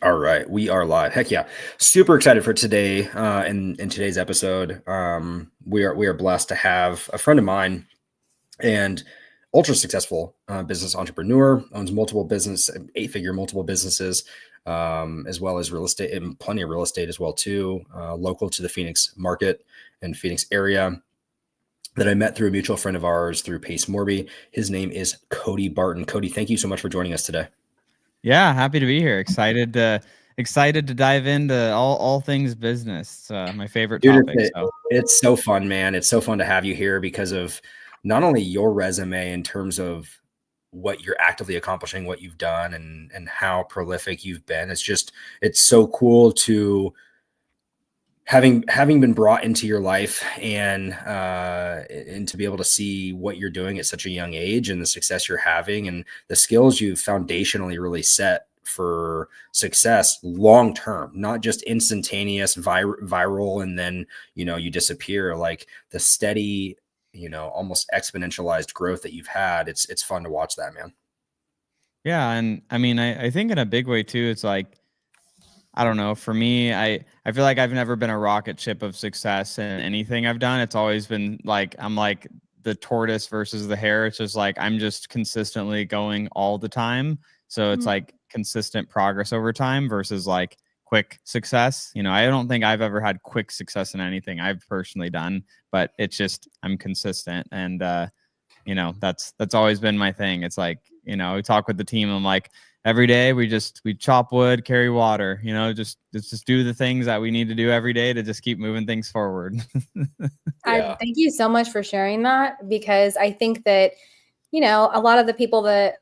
All right, we are live. Heck yeah. Super excited for today. In today's episode, we are blessed to have a friend of mine and ultra successful business entrepreneur, owns multiple business, 8-figure multiple businesses, as well as real estate and plenty of real estate as well too, local to the Phoenix market and Phoenix area, that I met through a mutual friend of ours through Pace Morby. His name is Cody Barton. Cody, thank you so much for joining us today. Yeah, happy to be here. Excited to dive into all things business. It's my favorite Dude, topic. So it's so fun, man. It's so fun to have you here because of not only your resume in terms of what you're actively accomplishing, what you've done, and how prolific you've been. It's so cool to having been brought into your life and to be able to see what you're doing at such a young age and the success you're having and the skills you've foundationally really set for success long term, not just instantaneous viral and then you disappear. Like the steady, almost exponentialized growth that you've had. It's fun to watch that, man. yeah, and I mean, I think in a big way too. It's like, I don't know. For me, I feel like I've never been a rocket ship of success in anything I've done. It's always been like I'm like the tortoise versus the hare. It's just like I'm just consistently going all the time. So it's like consistent progress over time versus like quick success. I don't think I've ever had quick success in anything I've personally done, but it's just I'm consistent, and that's always been my thing. It's like, we talk with the team. I'm like, every day we chop wood, carry water, just do the things that we need to do every day to just keep moving things forward. Yeah. Thank you so much for sharing that, because I think that, a lot of the people that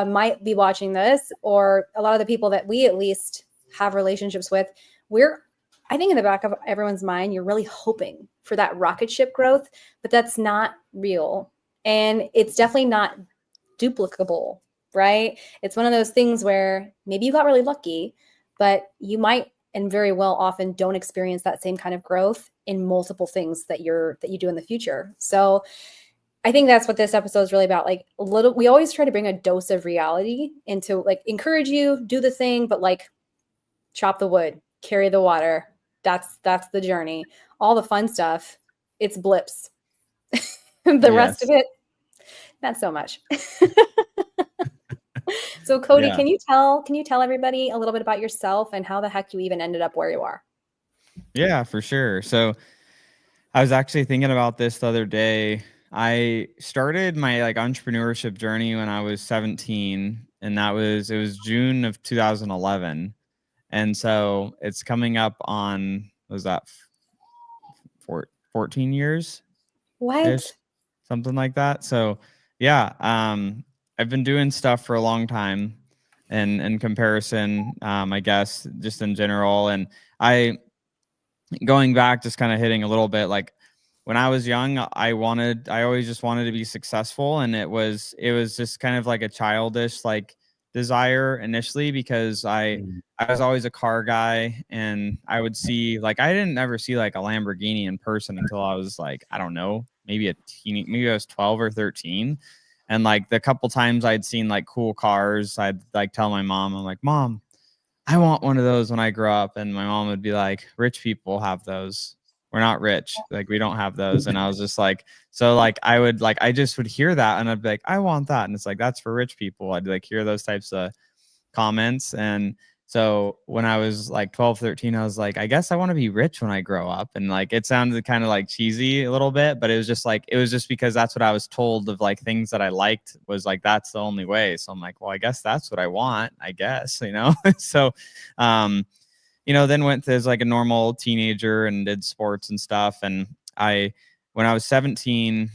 might be watching this, or a lot of the people that we at least have relationships with, I think in the back of everyone's mind, you're really hoping for that rocket ship growth, but that's not real. And it's definitely not duplicable, right? It's one of those things where maybe you got really lucky, but you might and very well often don't experience that same kind of growth in multiple things that you do in the future. So I think that's what this episode is really about. Like we always try to bring a dose of reality into, like, encourage you, do the thing, but like chop the wood, carry the water. That's the journey. All the fun stuff, it's blips. The rest of it, not so much. So Cody, can you tell everybody a little bit about yourself and how the heck you even ended up where you are? Yeah, for sure. So I was actually thinking about this the other day. I started my entrepreneurship journey when I was 17, and it was June of 2011. And so it's coming up on, was that 14 years? What? Something like that. So yeah, I've been doing stuff for a long time, and in comparison, I guess just in general. And going back, just kind of hitting a little bit, like when I was young, I always just wanted to be successful. And it was just kind of like a childish desire initially, because I was always a car guy, and I would see I didn't ever see a Lamborghini in person until I was I don't know, maybe maybe I was 12 or 13. And the couple times I'd seen cool cars, I'd tell my mom, I'm like, Mom, I want one of those when I grow up. And my mom would be like, rich people have those. We're not rich. We don't have those. And I was just I just would hear that, and I'd be like, I want that. And it's that's for rich people. I'd hear those types of comments. And so when I was 12, 13, I was like, I guess I want to be rich when I grow up. And it sounded kind of cheesy a little bit, but it was just because that's what I was told of things that I liked, was that's the only way. So I'm like, well, I guess that's what I want, I guess, So, then went as a normal teenager and did sports and stuff. And when I was 17,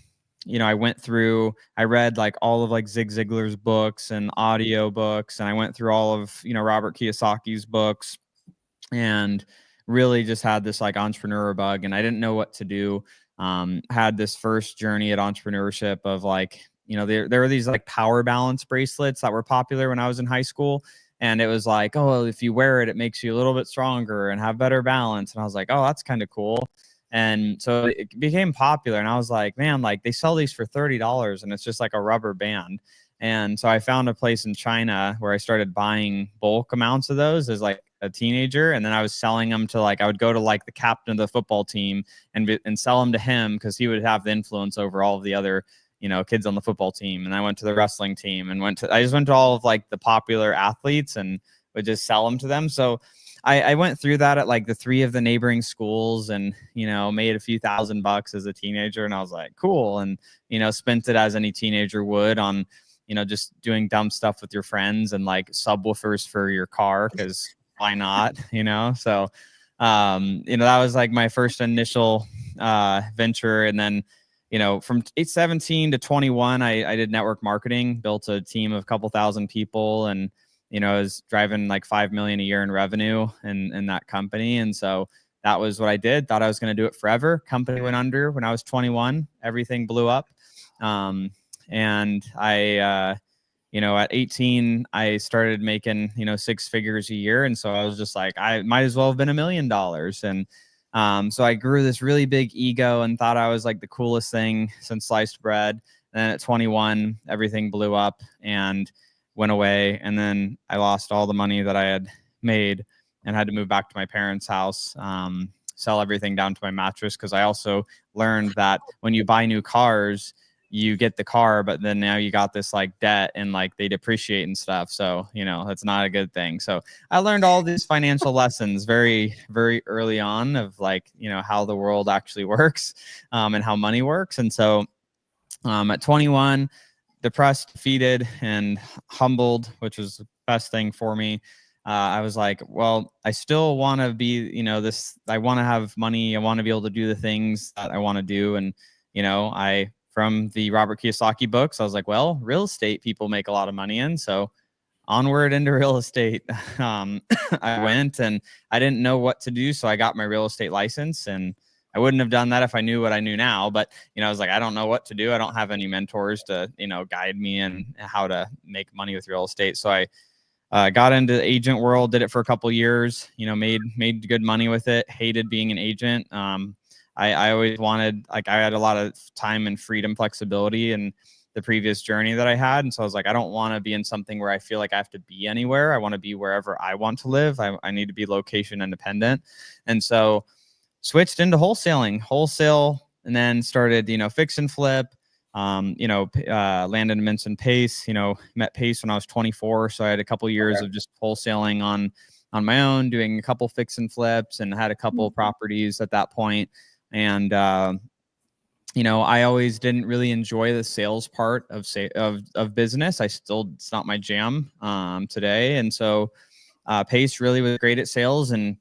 I read all of Zig Ziglar's books and audio books, and I went through all of, Robert Kiyosaki's books, and really just had this entrepreneur bug, and I didn't know what to do. Had this first journey at entrepreneurship of there were these power balance bracelets that were popular when I was in high school. And it was oh, if you wear it, it makes you a little bit stronger and have better balance. And I was like, oh, that's kind of cool. And so it became popular, and I was like, man, they sell these for $30, and it's just a rubber band. And so I found a place in China where I started buying bulk amounts of those as a teenager. And then I was selling them to I would go to the captain of the football team and sell them to him, because he would have the influence over all of the other, kids on the football team. And I went to the wrestling team and I just went to all of the popular athletes and would just sell them to them. So I went through that at the 3 of the neighboring schools, and, made a few $1,000 as a teenager. And I was like, cool. And, spent it as any teenager would on, just doing dumb stuff with your friends and subwoofers for your car, because why not, So, that was my first initial venture. And then, from 17 to 21, I did network marketing, built a team of a couple thousand people, and I was driving $5 million a year in revenue in that company. And so that was what I did. Thought I was going to do it forever. Company went under when I was 21. Everything blew up. And I, at 18, I started making, 6 figures a year. And so I was just I might as well have been $1 million. And so I grew this really big ego and thought I was the coolest thing since sliced bread. And then at 21, everything blew up and went away. And then I lost all the money that I had made and had to move back to my parents' house, sell everything down to my mattress. Because I also learned that when you buy new cars, you get the car, but then now you got this debt and they depreciate and stuff. So, that's not a good thing. So I learned all these financial lessons very, very early on of how the world actually works, and how money works. And so at 21, depressed, defeated, and humbled, which was the best thing for me. I was well, I still want to be, I want to have money. I want to be able to do the things that I want to do. And, from the Robert Kiyosaki books, I was well, real estate people make a lot of money in. So onward into real estate. I went, and I didn't know what to do. So I got my real estate license, and I wouldn't have done that if I knew what I knew now. But, I was I don't know what to do. I don't have any mentors to, guide me in how to make money with real estate. So I got into the agent world, did it for a couple of years, made good money with it, hated being an agent. I always wanted, I had a lot of time and freedom, flexibility in the previous journey that I had. And so I was I don't want to be in something where I feel I have to be anywhere. I want to be wherever I want to live. I need to be location independent. And so switched into wholesale, and then started, fix and flip, landed in Mince and Pace, met Pace when I was 24. So I had a couple years of just wholesaling on my own, doing a couple fix and flips, and had a couple properties at that point. And, I always didn't really enjoy the sales part of business. It's not my jam, today. And so, Pace really was great at sales, and,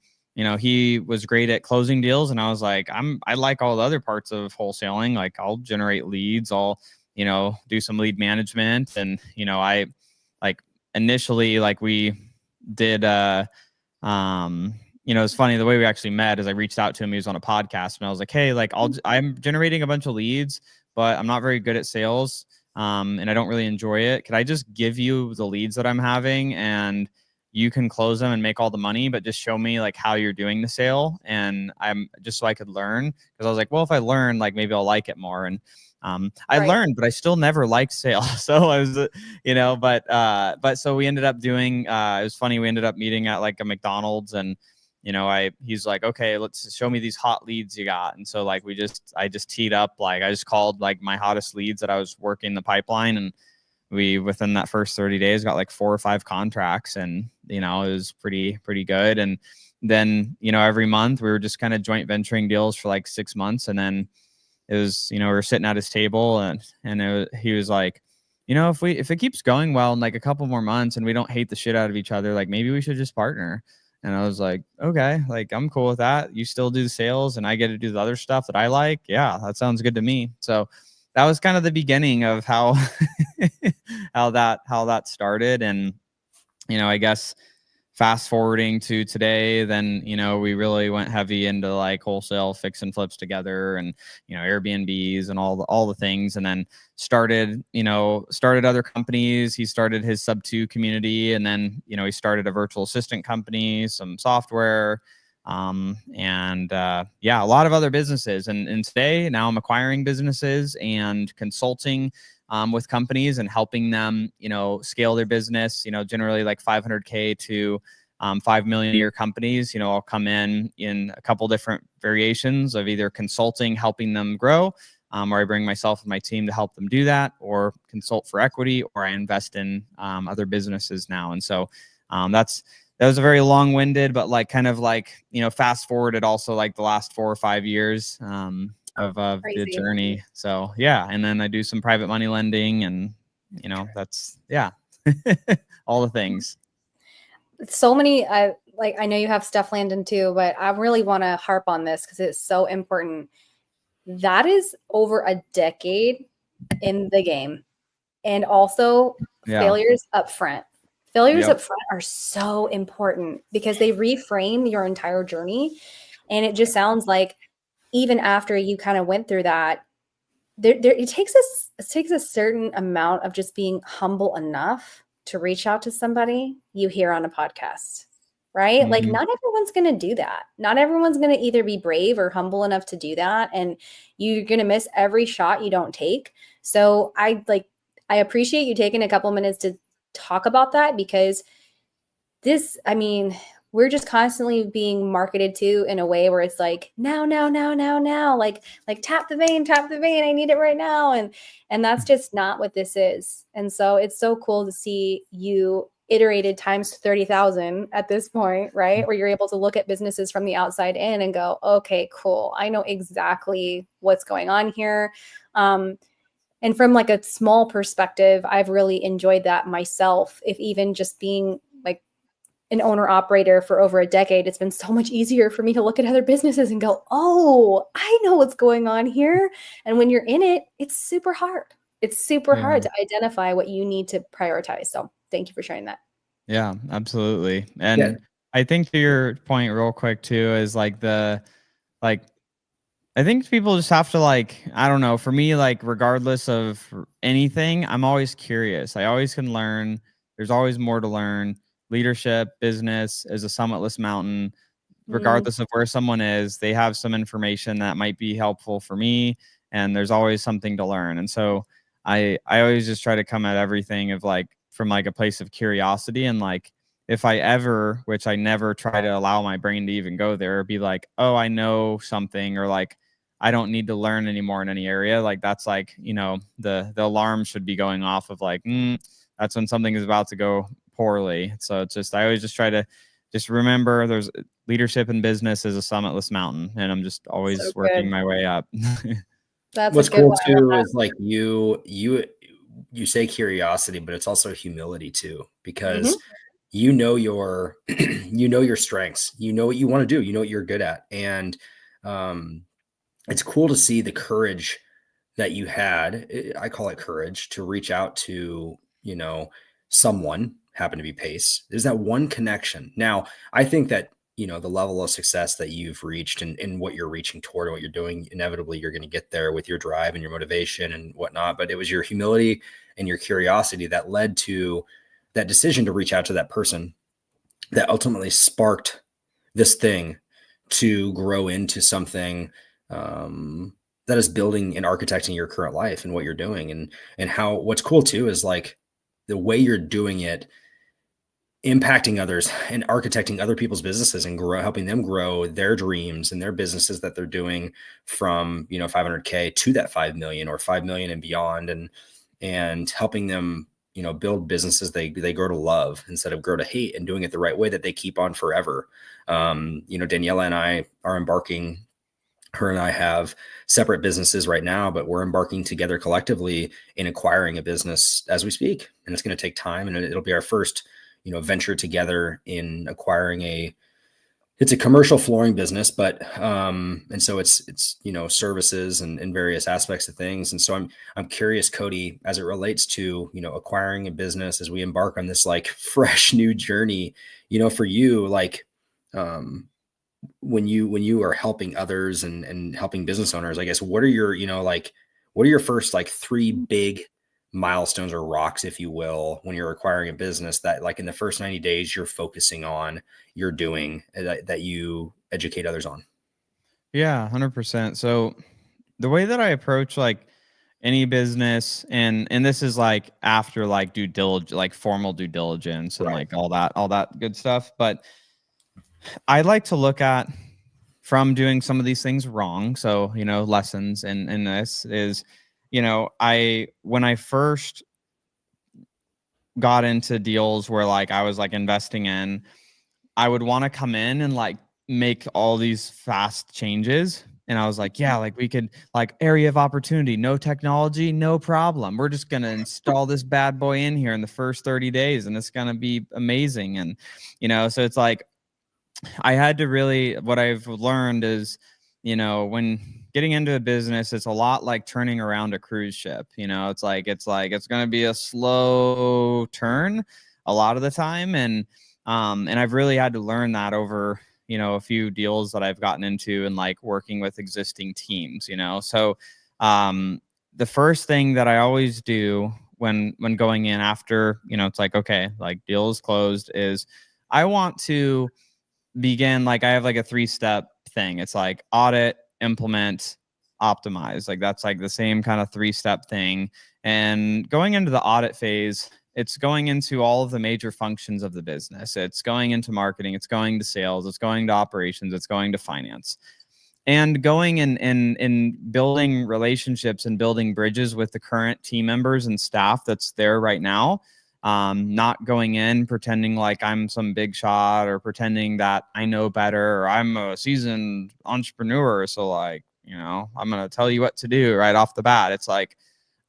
he was great at closing deals. And I was I like all the other parts of wholesaling. I'll generate leads. I'll, do some lead management. And, I initially, we did, it's funny, the way we actually met is I reached out to him. He was on a podcast, and I was hey, I'm generating a bunch of leads, but I'm not very good at sales. And I don't really enjoy it. Could I just give you the leads that I'm having, and you can close them and make all the money, but just show me how you're doing the sale? And I'm just, so I could learn. Because I was well, if I learn, maybe I'll like it more. And I learned, but I still never liked sales. So I was, but so we ended up doing, it was funny. We ended up meeting at a McDonald's, and, he's okay, let's show me these hot leads you got. And so I just teed up, I just called my hottest leads that I was working the pipeline. And we, within that first 30 days, got 4 or 5 contracts, and, it was pretty good. And then, every month we were just kind of joint venturing deals for 6 months. And then it was, we were sitting at his table, and he was if it keeps going well in a couple more months and we don't hate the shit out of each other, maybe we should just partner. And I was okay, I'm cool with that. You still do the sales, and I get to do the other stuff that I like. Yeah, that sounds good to me. So that was kind of the beginning of how how that started. And I guess fast forwarding to today, then we really went heavy into wholesale fix and flips together, and Airbnbs and all the things. And then started other companies. He started his sub 2 community, and then he started a virtual assistant company, some software, and a lot of other businesses. And today, now I'm acquiring businesses and consulting with companies and helping them, scale their business, generally $500K to $5 million a year companies. I'll come in a couple different variations of either consulting, helping them grow, or I bring myself and my team to help them do that, or consult for equity, or I invest in other businesses now. And so that was a very long-winded, but fast forwarded also like the last 4 or 5 years of the journey. So yeah, and then I do some private money lending, and that's all the things. So many, I know you have stuff landing too, but I really want to harp on this because it's so important. That is over a decade in the game, and also failures up front. Failures up front are so important because they reframe your entire journey. And it just sounds like even after you kind of went through that, it takes a certain amount of just being humble enough to reach out to somebody you hear on a podcast, right? Mm-hmm. Like not everyone's going to do that. Not everyone's going to either be brave or humble enough to do that. And you're going to miss every shot you don't take. So I appreciate you taking a couple minutes to talk about that, because we're just constantly being marketed to in a way where it's like, now, like tap the vein, I need it right now. And that's just not what this is. And so it's so cool to see you iterated times 30,000 at this point, right? Where you're able to look at businesses from the outside in and go, okay, cool. I know exactly what's going on here. And from like a small perspective, I've really enjoyed that myself. If even just being like an owner operator for over a decade, it's been so much easier for me to look at other businesses and go, oh, I know what's going on here. And when you're in it, it's super hard. It's super hard to identify what you need to prioritize. So thank you for sharing that. Yeah, absolutely. And I think to your point real quick too, is I think people just have to I don't know, for me, regardless of anything, I'm always curious. I always can learn. There's always more to learn. Leadership, business is a summitless mountain. Regardless of where someone is, they have some information that might be helpful for me, and there's always something to learn. And so I always just try to come at everything of from a place of curiosity, and if I ever, which I never try to allow my brain to even go there, be like, oh, I know something, or I don't need to learn anymore in any area. That's the alarm should be going off of that's when something is about to go poorly. So it's just, I always just try to just remember there's leadership in business is a summitless mountain, and I'm just always working my way up. That's what's cool too is you say curiosity, but it's also humility too, because you know your strengths, you know what you want to do, you know what you're good at. And it's cool to see the courage that you had. I call it courage to reach out to, someone, happen to be Pace. There's that one connection. Now, I think that, the level of success that you've reached and what you're reaching toward and what you're doing, inevitably you're going to get there with your drive and your motivation and whatnot. But it was your humility and your curiosity that led to that decision to reach out to that person that ultimately sparked this thing to grow into something that is building and architecting your current life and what you're doing. And how, what's cool too is the way you're doing it, impacting others and architecting other people's businesses and helping them grow their dreams and their businesses that they're doing from, $500K to that 5 million or 5 million and beyond, and helping them, build businesses they grow to love instead of grow to hate, and doing it the right way that they keep on forever. Daniela and I are embarking. Her and I have separate businesses right now, but we're embarking together collectively in acquiring a business as we speak. And it's going to take time, and it'll be our first, venture together in acquiring it's a commercial flooring business, but, and so it's, services and various aspects of things. And so I'm curious, Cody, as it relates to, acquiring a business as we embark on this fresh new journey, for you, when you are helping others and helping business owners, I guess, what are your first 3 big milestones or rocks, if you will, when you're acquiring a business that in the first 90 days you're focusing on, you're doing that you educate others on? Yeah, 100%. So the way that I approach any business, and this is like after like due diligence, like formal due diligence and like all that good stuff. But I like to look at from doing some of these things wrong. So, lessons in this is, when I first got into deals where like I was like investing in, I would want to come in and like make all these fast changes. And I was like, yeah, like we could like area of opportunity, no technology, no problem. We're just going to install this bad boy in here in the first 30 days and it's going to be amazing. And, so it's like, I had to really, what I've learned is, when getting into a business, it's a lot like turning around a cruise ship. It's going to be a slow turn a lot of the time. And I've really had to learn that over, a few deals that I've gotten into and like working with existing teams, so the first thing that I always do when going in after, it's like, okay, like deal is closed, is I want to begin, like I have like a 3-step thing. It's like audit, implement, optimize. Like that's like the same kind of 3-step thing. And going into the audit phase, it's going into all of the major functions of the business. It's going into marketing, it's going to sales, it's going to operations, it's going to finance. And going and building relationships and building bridges with the current team members and staff that's there right now. Not going in pretending like I'm some big shot or pretending that I know better or I'm a seasoned entrepreneur. So like, I'm going to tell you what to do right off the bat. It's like,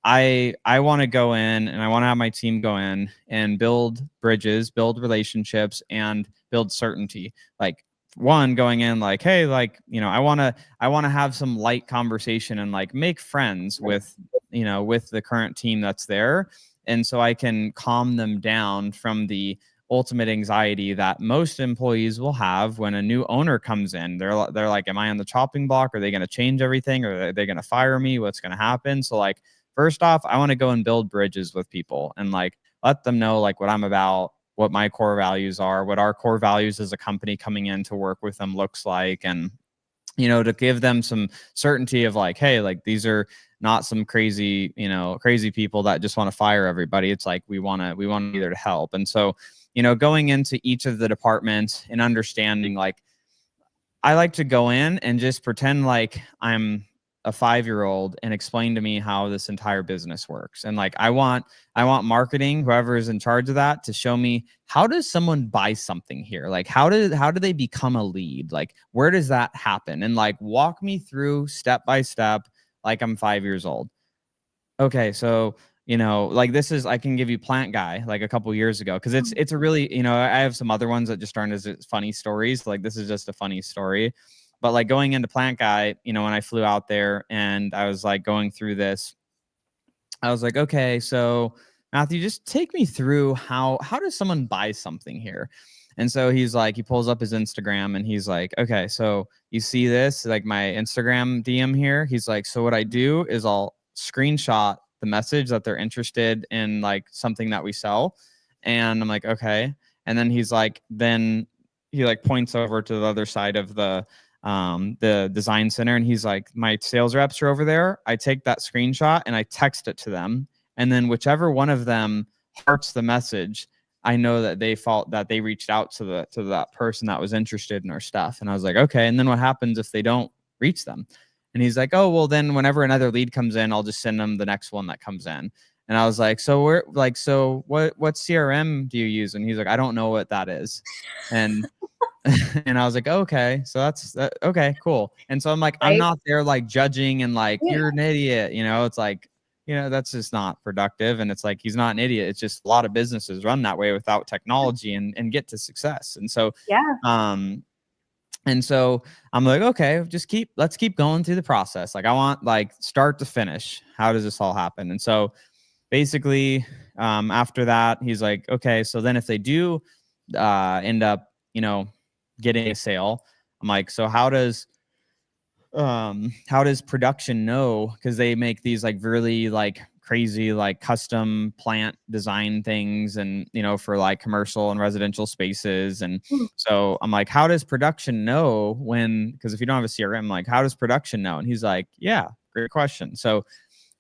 I want to go in and I want to have my team go in and build bridges, build relationships, and build certainty. Like one, going in like, hey, like, I want to have some light conversation and like make friends with, with the current team that's there. And so I can calm them down from the ultimate anxiety that most employees will have when a new owner comes in. They're like, am I on the chopping block? Are they going to change everything? Or are they going to fire me? What's going to happen? So like, first off, I want to go and build bridges with people and like let them know like what I'm about, what my core values are, what our core values as a company coming in to work with them looks like. And, to give them some certainty of like, hey, like these are not some crazy people that just want to fire everybody. It's like, we want to be there to help. And so, going into each of the departments and understanding, like, I like to go in and just pretend like I'm a 5-year-old and explain to me how this entire business works. And like, I want marketing, whoever is in charge of that, to show me, how does someone buy something here? Like, how do they become a lead? Like, where does that happen? And like, walk me through step by step, like I'm 5 years old. Okay. So, like this is, I can give you Plant Guy, like a couple years ago. Cause it's a really, I have some other ones that just aren't as funny stories. Like this is just a funny story. But like going into Plant Guy, when I flew out there and I was like going through this, I was like, okay, so Matthew, just take me through how does someone buy something here? And so he's like, he pulls up his Instagram and he's like, okay, so you see this, like my Instagram DM here. He's like, so what I do is I'll screenshot the message that they're interested in, like something that we sell. And I'm like, okay. And then he's like, then he like points over to the other side of the design center. And he's like, my sales reps are over there. I take that screenshot and I text it to them. And then whichever one of them hearts the message, I know that they reached out to that person that was interested in our stuff. And I was like, okay. And then what happens if they don't reach them? And he's like, oh, well then whenever another lead comes in, I'll just send them the next one that comes in. And I was like, so what CRM do you use? And he's like, I don't know what that is. And and I was like, okay, so that's okay, cool. And so I'm like, right? I'm not there like judging and like, you're an idiot. It's like, that's just not productive. And it's like, he's not an idiot. It's just a lot of businesses run that way without technology and get to success. And so, and so I'm like, okay, let's keep going through the process. Like I want like start to finish. How does this all happen? And so basically, after that, he's like, okay, so then if they do end up, getting a sale, I'm like, so how does production know? Because they make these like really like crazy like custom plant design things and for like commercial and residential spaces. And so I'm like, how does production know when, because if you don't have a CRM, like how does production know? And he's like, yeah, great question. So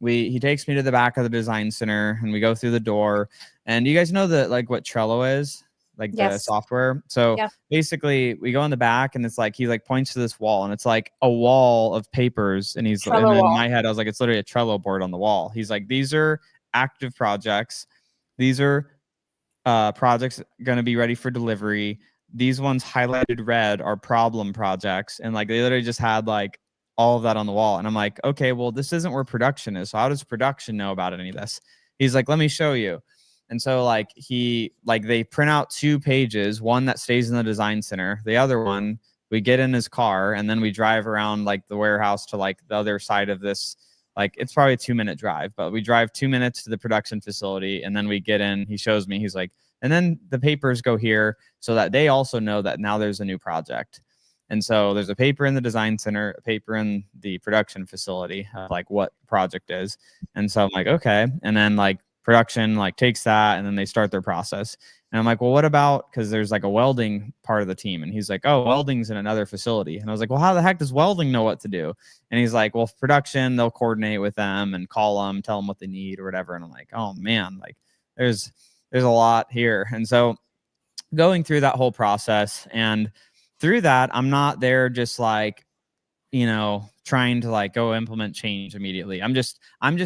he takes me to the back of the design center, and we go through the door. And you guys know what Trello is, like the software. So basically we go in the back, and it's like, he like points to this wall, and it's like a wall of papers. And and in my head, I was like, it's literally a Trello board on the wall. He's like, these are active projects. These are projects going to be ready for delivery. These ones highlighted red are problem projects. And like, they literally just had like all of that on the wall. And I'm like, okay, well, this isn't where production is. So how does production know about any of this? He's like, let me show you. And so like they print out 2 pages, one that stays in the design center, the other one, we get in his car, and then we drive around like the warehouse to like the other side of this. Like, it's probably a 2-minute drive, but we drive 2 minutes to the production facility, and then we get in. He shows me, he's like, and then the papers go here so that they also know that now there's a new project. And so there's a paper in the design center, a paper in the production facility, like what the project is. And so I'm like, okay. And then like production like takes that, and then they start their process. And I'm like, well, what about, because there's like a welding part of the team. And he's like, oh, welding's in another facility. And I was like, well, how the heck does welding know what to do? And he's like, well, production, they'll coordinate with them and call them, tell them what they need or whatever. And I'm like, oh man, like there's a lot here. And so going through that whole process, and through that, I'm not there just like, trying to like go implement change immediately. I'm just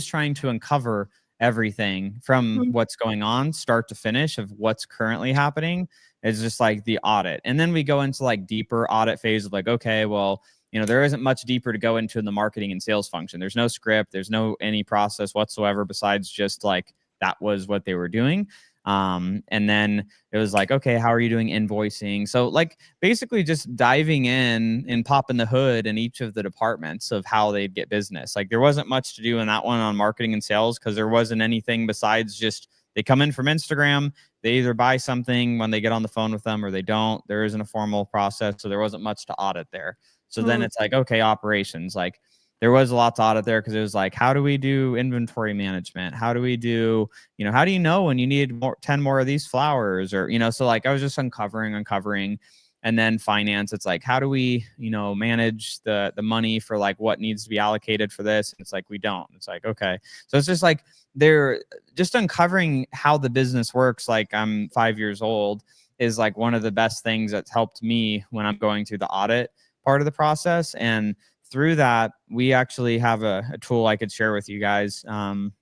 trying to uncover everything from what's going on start to finish of what's currently happening. Is just like the audit. And then we go into like deeper audit phase of like, okay, well, there isn't much deeper to go into in the marketing and sales function. There's no script, there's no any process whatsoever besides just like that was what they were doing. And then it was like, okay, how are you doing invoicing? So like basically just diving in and popping the hood in each of the departments of how they'd get business. Like there wasn't much to do in that one on marketing and sales, because there wasn't anything besides just they come in from Instagram, they either buy something when they get on the phone with them or they don't. There isn't a formal process, so there wasn't much to audit there. So then it's like, okay, operations, like there was a lot to audit there, because it was like, how do we do inventory management? How do we do, how do you know when you need 10 more of these flowers? Or, so like I was just uncovering. And then finance, it's like, how do we, manage the money for like what needs to be allocated for this? And it's like, we don't. It's like, okay. So it's just like, they're just uncovering how the business works. Like I'm 5 years old is like one of the best things that's helped me when I'm going through the audit part of the process. And through that, we actually have a tool I could share with you guys, and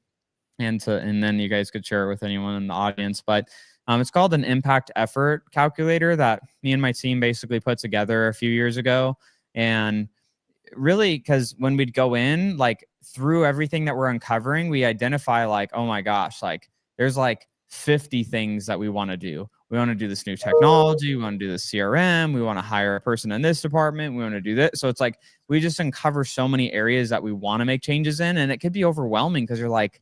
then you guys could share it with anyone in the audience. But it's called an impact effort calculator that me and my team basically put together a few years ago. And really, because when we'd go in, like through everything that we're uncovering, we identify like, oh my gosh, like there's like 50 things that we want to do. We want to do this new technology. We want to do the CRM. We want to hire a person in this department. We want to do this. So it's like, we just uncover so many areas that we want to make changes in. And it could be overwhelming, because you're like,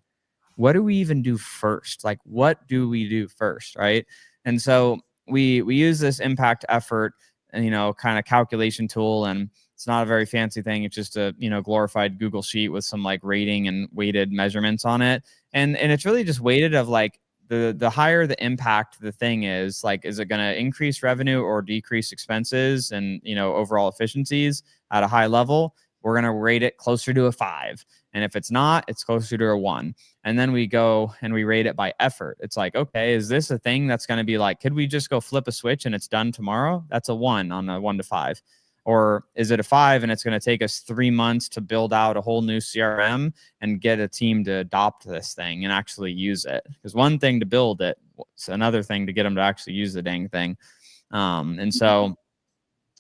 what do we even do first? Like, what do we do first? Right. And so we use this impact effort, kind of calculation tool. And it's not a very fancy thing. It's just a, glorified Google sheet with some like rating and weighted measurements on it. And it's really just weighted of like, the higher the impact the thing is, like, is it going to increase revenue or decrease expenses and, overall efficiencies at a high level? We're going to rate it closer to a 5. And if it's not, it's closer to a 1. And then we go and we rate it by effort. It's like, okay, is this a thing that's going to be like, could we just go flip a switch and it's done tomorrow? That's a 1 on a 1 to 5. Or is it a 5 and it's going to take us 3 months to build out a whole new CRM and get a team to adopt this thing and actually use it? Because one thing to build it, it's another thing to get them to actually use the dang thing. And so,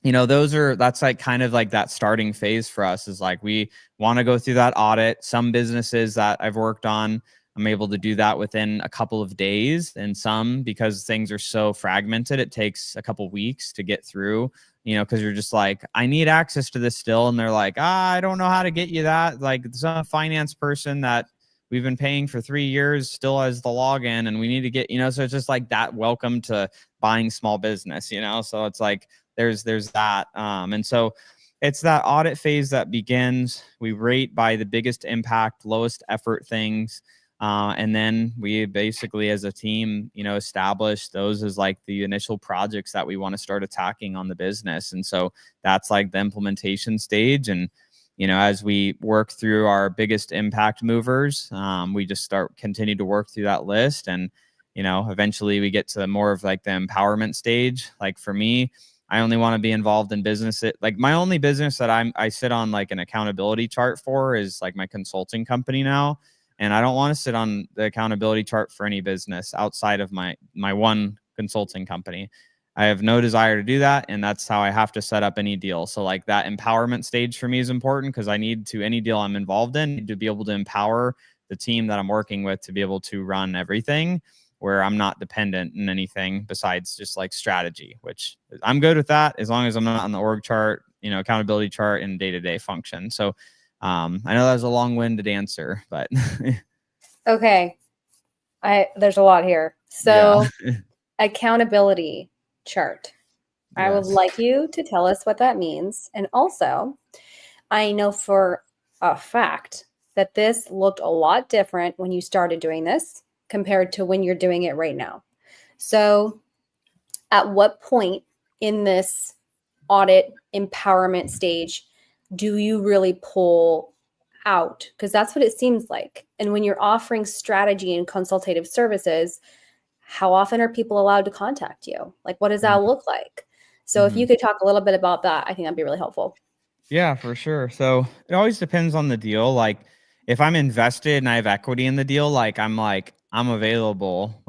that's like kind of like that starting phase for us, is like, we want to go through that audit. Some businesses that I've worked on, I'm able to do that within a couple of days. And some, because things are so fragmented, it takes a couple weeks to get through, because you're just like, I need access to this still. And they're like, I don't know how to get you that. Like some finance person that we've been paying for 3 years still has the login, and we need to get, so it's just like that welcome to buying small business, so it's like, there's that. And so it's that audit phase that begins. We rate by the biggest impact, lowest effort things. And then we basically, as a team, establish those as like the initial projects that we want to start attacking on the business. And so that's like the implementation stage. And, as we work through our biggest impact movers, we just continue to work through that list. And, eventually we get to more of like the empowerment stage. Like for me, I only want to be involved in business. Like my only business that I sit on like an accountability chart for is like my consulting company now. And I don't want to sit on the accountability chart for any business outside of my one consulting company. I have no desire to do that. And that's how I have to set up any deal. So like that empowerment stage for me is important because I need to, any deal I'm involved in, need to be able to empower the team that I'm working with to be able to run everything where I'm not dependent in anything besides just like strategy, which I'm good with that as long as I'm not on the org chart, accountability chart and day-to-day function. So I know that was a long-winded answer, but okay. There's a lot here. So accountability chart. Yes. I would like you to tell us what that means. And also, I know for a fact that this looked a lot different when you started doing this compared to when you're doing it right now. So at what point in this audit empowerment stage do you really pull out? Because that's what it seems like. And when you're offering strategy and consultative services, how often are people allowed to contact you? Like, what does that look like? So if you could talk a little bit about that, I think that'd be really helpful. Yeah, for sure. So it always depends on the deal. Like if I'm invested and I have equity in the deal, I'm available,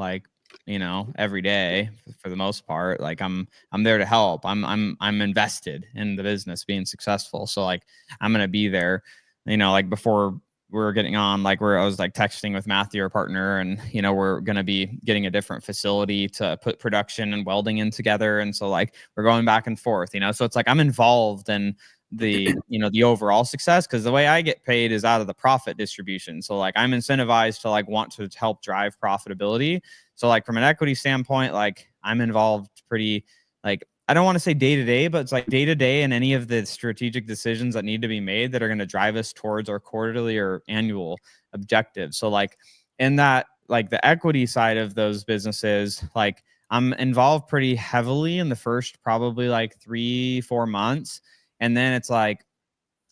every day for the most part. Like I'm there to help. I'm invested in the business being successful. So like I'm gonna be there. Like before we were getting on, like where I was like texting with Matthew, our partner, and we're gonna be getting a different facility to put production and welding in together. And so like we're going back and forth, so it's like I'm involved in the overall success, because the way I get paid is out of the profit distribution. So like I'm incentivized to like want to help drive profitability. So like from an equity standpoint, like I'm involved pretty, like I don't want to say day to day, but it's like day to day in any of the strategic decisions that need to be made that are going to drive us towards our quarterly or annual objectives. So like in that, like the equity side of those businesses, like I'm involved pretty heavily in the first probably like 3-4 months. And then it's like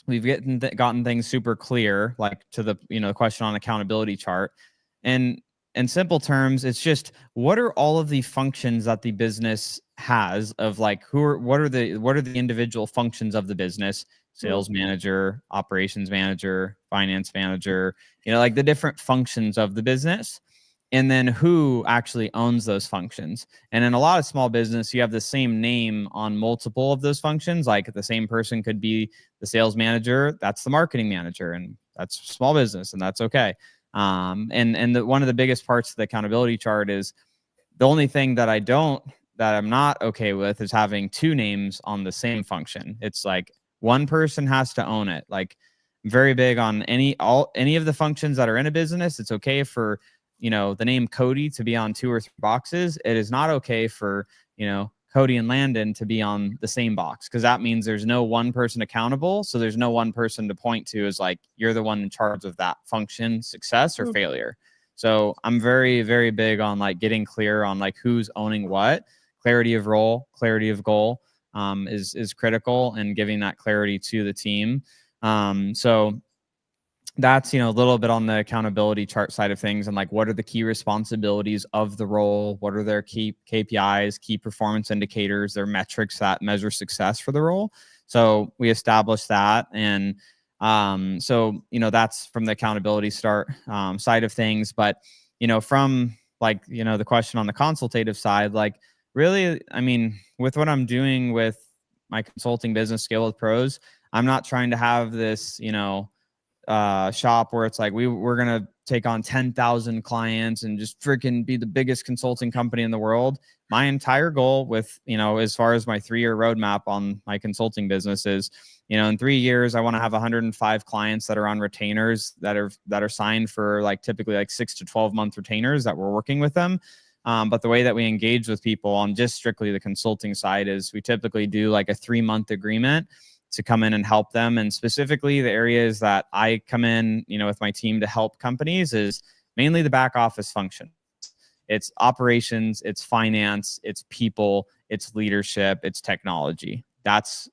we've gotten things super clear, like to the the question on accountability chart. And in simple terms, it's just what are all of the functions that the business has of like what are the individual functions of the business? Sales manager, operations manager, finance manager, like the different functions of the business. And then who actually owns those functions. And in a lot of small business, you have the same name on multiple of those functions. Like the same person could be the sales manager, that's the marketing manager, and that's small business, and that's okay. And one of the biggest parts of the accountability chart is the only thing that I'm not okay with is having two names on the same function. It's like one person has to own it. Like very big on any of the functions that are in a business. It's okay for the name Cody to be on 2 or 3 boxes. It is not okay for, Cody and Landon to be on the same box, because that means there's no one person accountable. So there's no one person to point to as like, you're the one in charge of that function, success or failure. So I'm very, very big on like getting clear on like who's owning what. Clarity of role, clarity of goal is critical, and giving that clarity to the team. So that's, a little bit on the accountability chart side of things, and like what are the key responsibilities of the role? What are their key KPIs, key performance indicators, their metrics that measure success for the role? So we established that. And so, that's from the accountability side of things. But, from like, the question on the consultative side, like really, I mean, with what I'm doing with my consulting business, Scale with Pros, I'm not trying to have this, shop where it's like we're gonna take on 10,000 clients and just freaking be the biggest consulting company in the world. My entire goal with as far as my 3-year roadmap on my consulting business is in 3 years I want to have 105 clients that are on retainers that are signed for like typically like 6 to 12 month retainers that we're working with them. But the way that we engage with people on just strictly the consulting side is we typically do like a 3-month agreement to come in and help them. And specifically the areas that I come in, with my team to help companies is mainly the back office function. It's operations, it's finance, it's people, it's leadership, it's technology.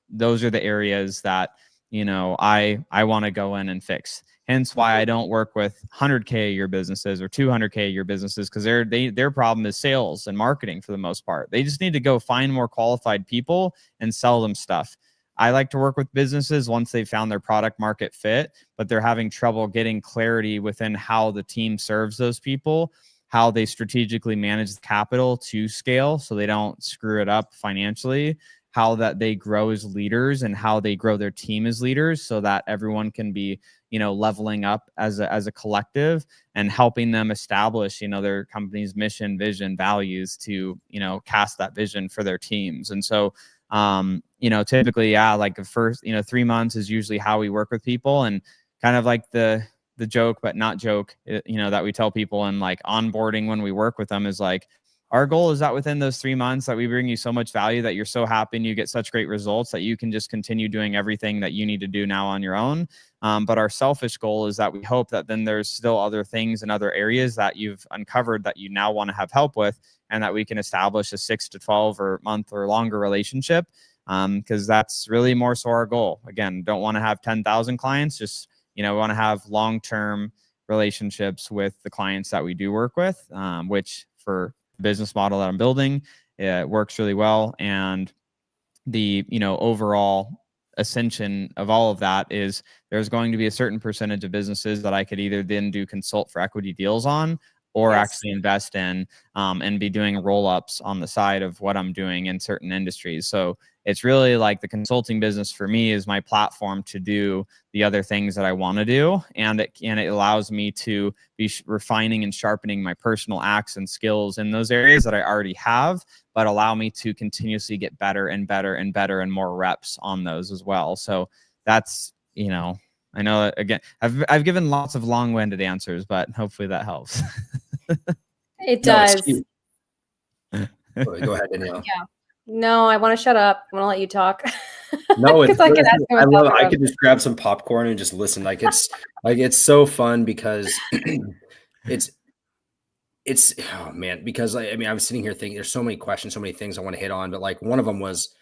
Those are the areas that I want to go in and fix. Hence why I don't work with 100K a year businesses or 200K a year businesses, because their problem is sales and marketing for the most part. They just need to go find more qualified people and sell them stuff. I like to work with businesses once they've found their product market fit, but they're having trouble getting clarity within how the team serves those people, how they strategically manage the capital to scale so they don't screw it up financially, how that they grow as leaders and how they grow their team as leaders so that everyone can be, leveling up as a collective, and helping them establish, their company's mission, vision, values to, cast that vision for their teams. And so, typically, like the first, 3 months is usually how we work with people, and kind of like the joke, but not joke, that we tell people and like onboarding when we work with them is like, our goal is that within those 3 months that we bring you so much value that you're so happy and you get such great results that you can just continue doing everything that you need to do now on your own. But our selfish goal is that we hope that then there's still other things and other areas that you've uncovered that you now want to have help with, and that we can establish a 6 to 12 or month or longer relationship. Because that's really more so our goal. Again, don't want to have 10,000 clients, just, we want to have long-term relationships with the clients that we do work with, which for business model that I'm building, it works really well. And the, overall ascension of all of that is there's going to be a certain percentage of businesses that I could either then do consult for equity deals on, or actually invest in, and be doing roll-ups on the side of what I'm doing in certain industries. So it's really like the consulting business for me is my platform to do the other things that I want to do. And it allows me to be refining and sharpening my personal acts and skills in those areas that I already have, but allow me to continuously get better and better and better and more reps on those as well. So that's, I know that, again, I've given lots of long-winded answers, but hopefully that helps. It does. Go ahead, Danielle. Yeah. No, I want to shut up. I want to let you talk. No, it's I love it. I could just grab some popcorn and just listen. Like it's so fun because it's oh man, because I was sitting here thinking there's so many questions, so many things I want to hit on, but like one of them was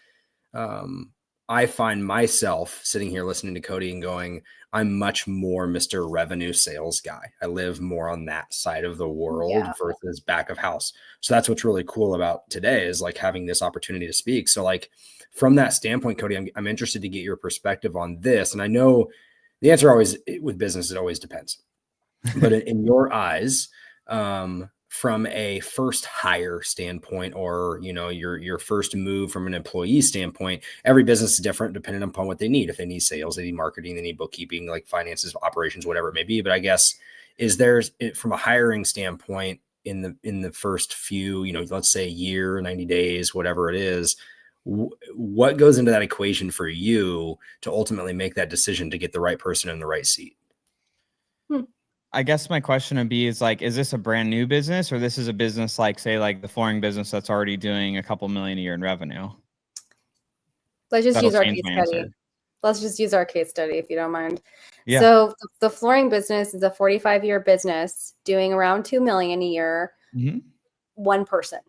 I find myself sitting here listening to Cody and going, I'm much more Mr. Revenue Sales guy. I live more on that side of the world versus back of house. So that's what's really cool about today is like having this opportunity to speak. So like from that standpoint, Cody, I'm interested to get your perspective on this. And I know the answer always with business, it always depends. But in your eyes, from a first hire standpoint, or your first move from an employee standpoint, every business is different depending upon what they need. If they need sales, they need marketing, they need bookkeeping, like finances, operations, whatever it may be. But I guess from a hiring standpoint in the first few, let's say a year, 90 days, whatever it is, what goes into that equation for you to ultimately make that decision to get the right person in the right seat? I guess my question would be is like, is this a brand new business, or this is a business like, say, like the flooring business that's already doing a couple million a year in revenue? Let's just use our case study. Let's just use our case study, if you don't mind. Yeah. So the flooring business is a 45-year business doing around 2 million a year. Mm-hmm. One person.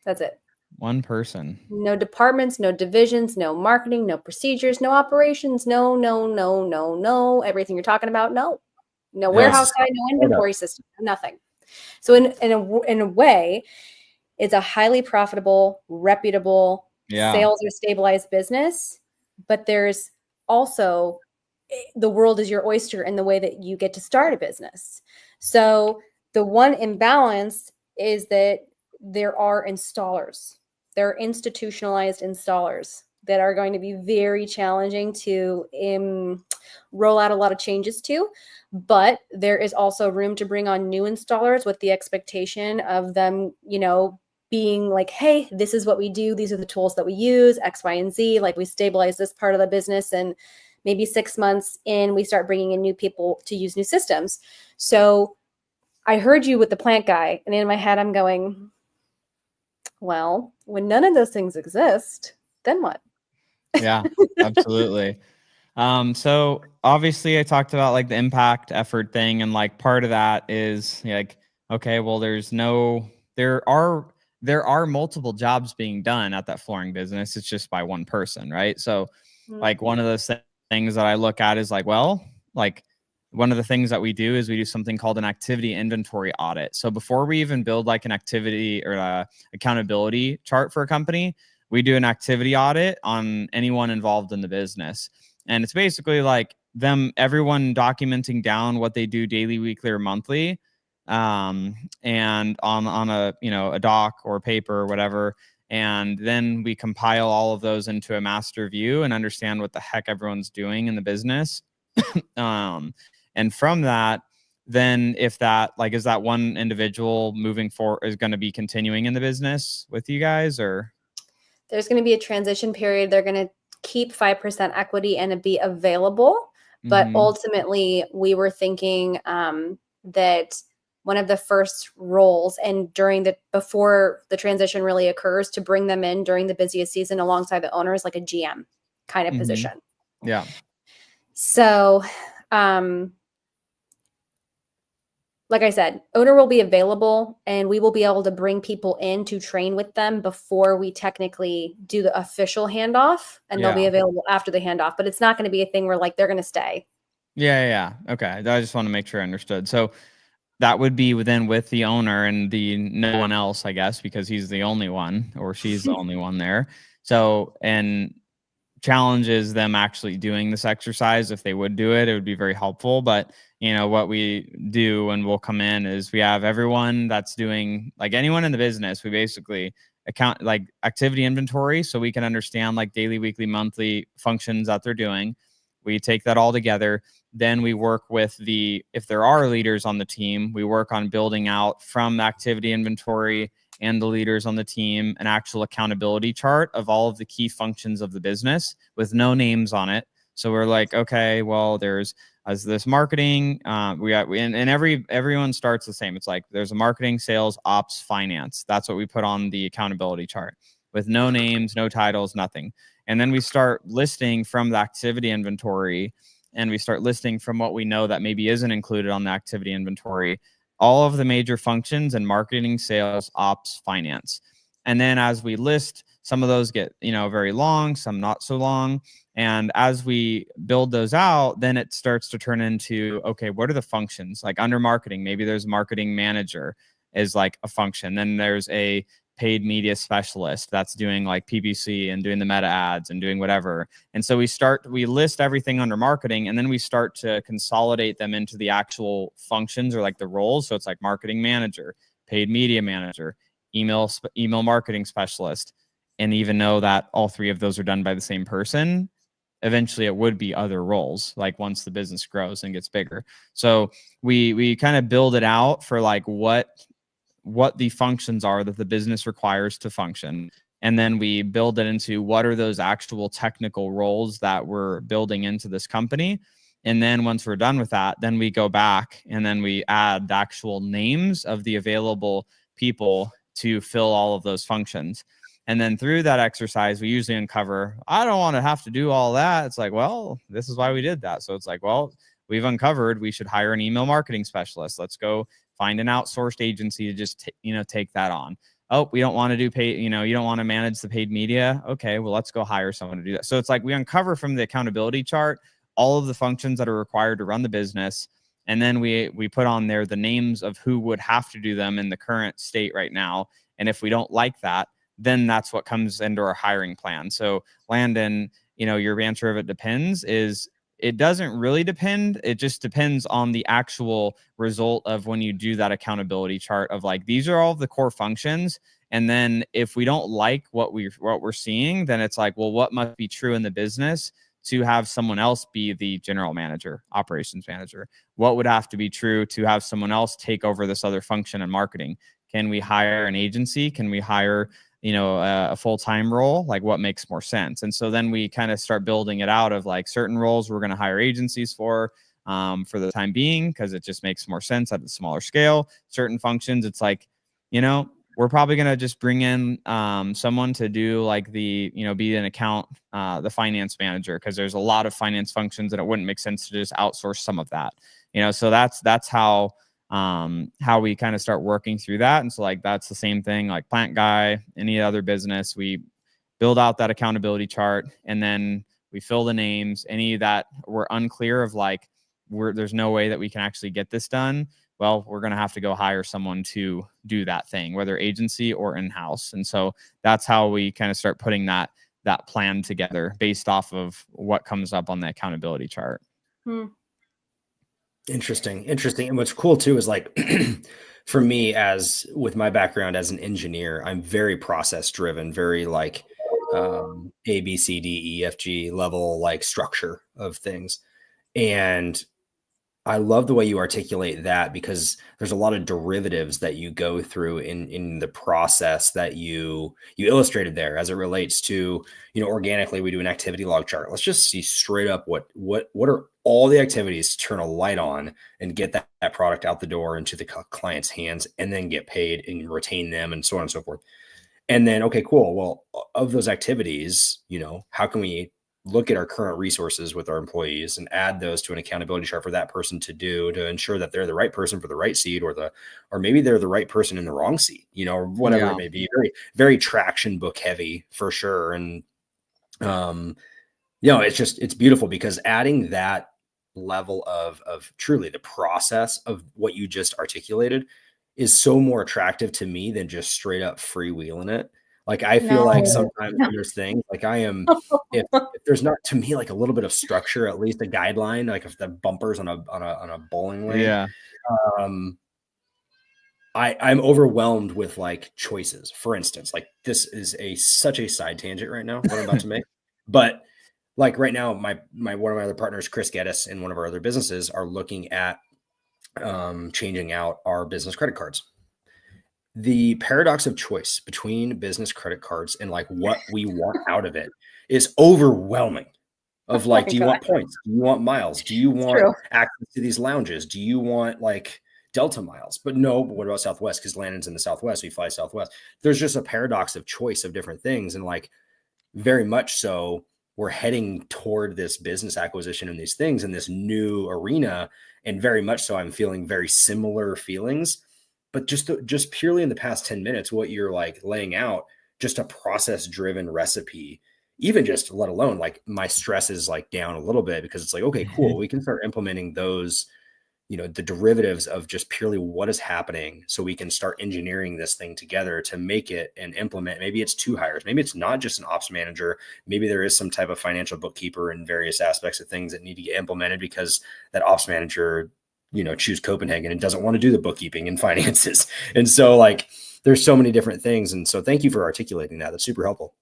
That's it. One person. No departments, no divisions, no marketing, no procedures, no operations, no. Everything you're talking about, no. No warehouse guy, no inventory system, nothing. So in a way, it's a highly profitable, reputable, sales or stabilized business. But there's also, the world is your oyster in the way that you get to start a business. So the one imbalance is that there are installers. There are institutionalized installers that are going to be very challenging to roll out a lot of changes to. But there is also room to bring on new installers with the expectation of them, being like, hey, this is what we do. These are the tools that we use, X, Y, and Z. Like, we stabilize this part of the business, and maybe 6 months in, we start bringing in new people to use new systems. So I heard you with the plant guy, and in my head, I'm going, well, when none of those things exist, then what? Yeah, absolutely. So obviously I talked about like the impact effort thing, and like part of that is like, okay, well, there are multiple jobs being done at that flooring business. It's just by one person, right? So like one of those things that I look at is like, well, like one of the things that we do is we do something called an activity inventory audit. So before we even build like an activity or a accountability chart for a company, we do an activity audit on anyone involved in the business. And it's basically like everyone documenting down what they do daily, weekly, or monthly, and on a, a doc or paper or whatever. And then we compile all of those into a master view and understand what the heck everyone's doing in the business. And from that, then if that, like, is that one individual moving forward is going to be continuing in the business with you guys, or? There's going to be a transition period. They're going to keep 5% equity and it be available. But ultimately, we were thinking that one of the first roles and before the transition really occurs, to bring them in during the busiest season alongside the owners, like a GM kind of position. Yeah. So, like I said, owner will be available and we will be able to bring people in to train with them before we technically do the official handoff, and they'll be available after the handoff, but it's not going to be a thing where like they're going to stay. Yeah. Okay. I just want to make sure I understood. So that would be within with the owner and no one else, I guess, because he's the only one or she's the only one there. So, and challenges them actually doing this exercise. If they would do it, it would be very helpful. But what we do when we'll come in is we have everyone that's doing, like anyone in the business, we basically account like activity inventory so we can understand like daily, weekly, monthly functions that they're doing. We take that all together. Then we work with if there are leaders on the team, we work on building out from the activity inventory and the leaders on the team an actual accountability chart of all of the key functions of the business with no names on it. So we're like, okay, well, there's this marketing, everyone starts the same. It's like there's a marketing, sales, ops, finance. That's what we put on the accountability chart with no names, no titles, nothing. And then we start listing from the activity inventory, and we start listing from what we know that maybe isn't included on the activity inventory, all of the major functions in marketing, sales, ops, finance. And then as we list, some of those get, very long, some not so long. And as we build those out, then it starts to turn into, okay, what are the functions? Like under marketing, maybe there's a marketing manager is like a function. Then there's a paid media specialist that's doing like PPC and doing the meta ads and doing whatever. And so we list everything under marketing, and then we start to consolidate them into the actual functions or like the roles. So it's like marketing manager, paid media manager, email marketing specialist. And even though that all three of those are done by the same person, eventually it would be other roles, like once the business grows and gets bigger. So we kind of build it out for like what the functions are that the business requires to function. And then we build it into what are those actual technical roles that we're building into this company. And then once we're done with that, then we go back and then we add the actual names of the available people to fill all of those functions. And then through that exercise, we usually uncover, I don't want to have to do all that. It's like, well, this is why we did that. So it's like, well, we've uncovered we should hire an email marketing specialist. Let's go find an outsourced agency to just, take that on. Oh, we don't want to do paid, you don't want to manage the paid media. Okay, well, let's go hire someone to do that. So it's like we uncover from the accountability chart all of the functions that are required to run the business. And then we put on there the names of who would have to do them in the current state right now. And if we don't like that, then that's what comes into our hiring plan. So Landon, your answer of it depends is it doesn't really depend. It just depends on the actual result of when you do that accountability chart of like, these are all the core functions. And then if we don't like what we're seeing, then it's like, well, what must be true in the business to have someone else be the general manager, operations manager? What would have to be true to have someone else take over this other function in marketing? Can we hire an agency? Can we hire a full-time role? Like what makes more sense? And so then we kind of start building it out of like certain roles we're going to hire agencies for the time being, because it just makes more sense at a smaller scale. Certain functions, it's like, we're probably going to just bring in someone to do like the, be an account, the finance manager, because there's a lot of finance functions and it wouldn't make sense to just outsource some of that, so that's how we kind of start working through that. And so like, that's the same thing, like Plant Guy, any other business, we build out that accountability chart, and then we fill the names. Any that we're unclear of, like, there's no way that we can actually get this done, well, we're going to have to go hire someone to do that thing, whether agency or in-house. And so that's how we kind of start putting that plan together based off of what comes up on the accountability chart. Interesting. And what's cool too is, like, for me, as with my background as an engineer, I'm very process driven, very like A, B, C, D, E, F, G level, like, structure of things. And I love the way you articulate that, because there's a lot of derivatives that you go through in the process that you illustrated there, as it relates to, organically, we do an activity log chart. Let's just see straight up what are all the activities to turn a light on and get that product out the door into the client's hands, and then get paid and retain them, and so on and so forth. And then, okay, cool. Well, of those activities, how can we look at our current resources with our employees and add those to an accountability chart for that person to do, to ensure that they're the right person for the right seat, or maybe they're the right person in the wrong seat, or whatever it may be. Very, very traction book heavy for sure. And, it's beautiful, because adding that level of truly the process of what you just articulated is so more attractive to me than just straight up freewheeling it. Like, I feel like sometimes there's things like if there's not, to me, like a little bit of structure, at least a guideline, like if the bumpers on a bowling lane, I'm overwhelmed with, like, choices. For instance, like, this is such a side tangent right now, what I'm about to make, but like right now, one of my other partners, Chris Geddes, in one of our other businesses, are looking at changing out our business credit cards. The paradox of choice between business credit cards and, like, what we want out of it is overwhelming. Of, like, do you want points? Do you want miles? Do you want access to these lounges? Do you want, like, Delta miles? But what about Southwest? Because Landon's in the Southwest, we fly Southwest. There's just a paradox of choice of different things. And, like, very much so, we're heading toward this business acquisition and these things in this new arena. And very much so, I'm feeling very similar feelings. But just purely in the past 10 minutes, what you're, like, laying out, just a process driven recipe, even just let alone, like, my stress is, like, down a little bit, because it's like, okay, cool. We can start implementing those, the derivatives of just purely what is happening, so we can start engineering this thing together to make it and implement. Maybe it's 2 hires. Maybe it's not just an ops manager. Maybe there is some type of financial bookkeeper and various aspects of things that need to get implemented, because that ops manager, choose Copenhagen and doesn't want to do the bookkeeping and finances. And so, like, there's so many different things. And so thank you for articulating that. That's super helpful.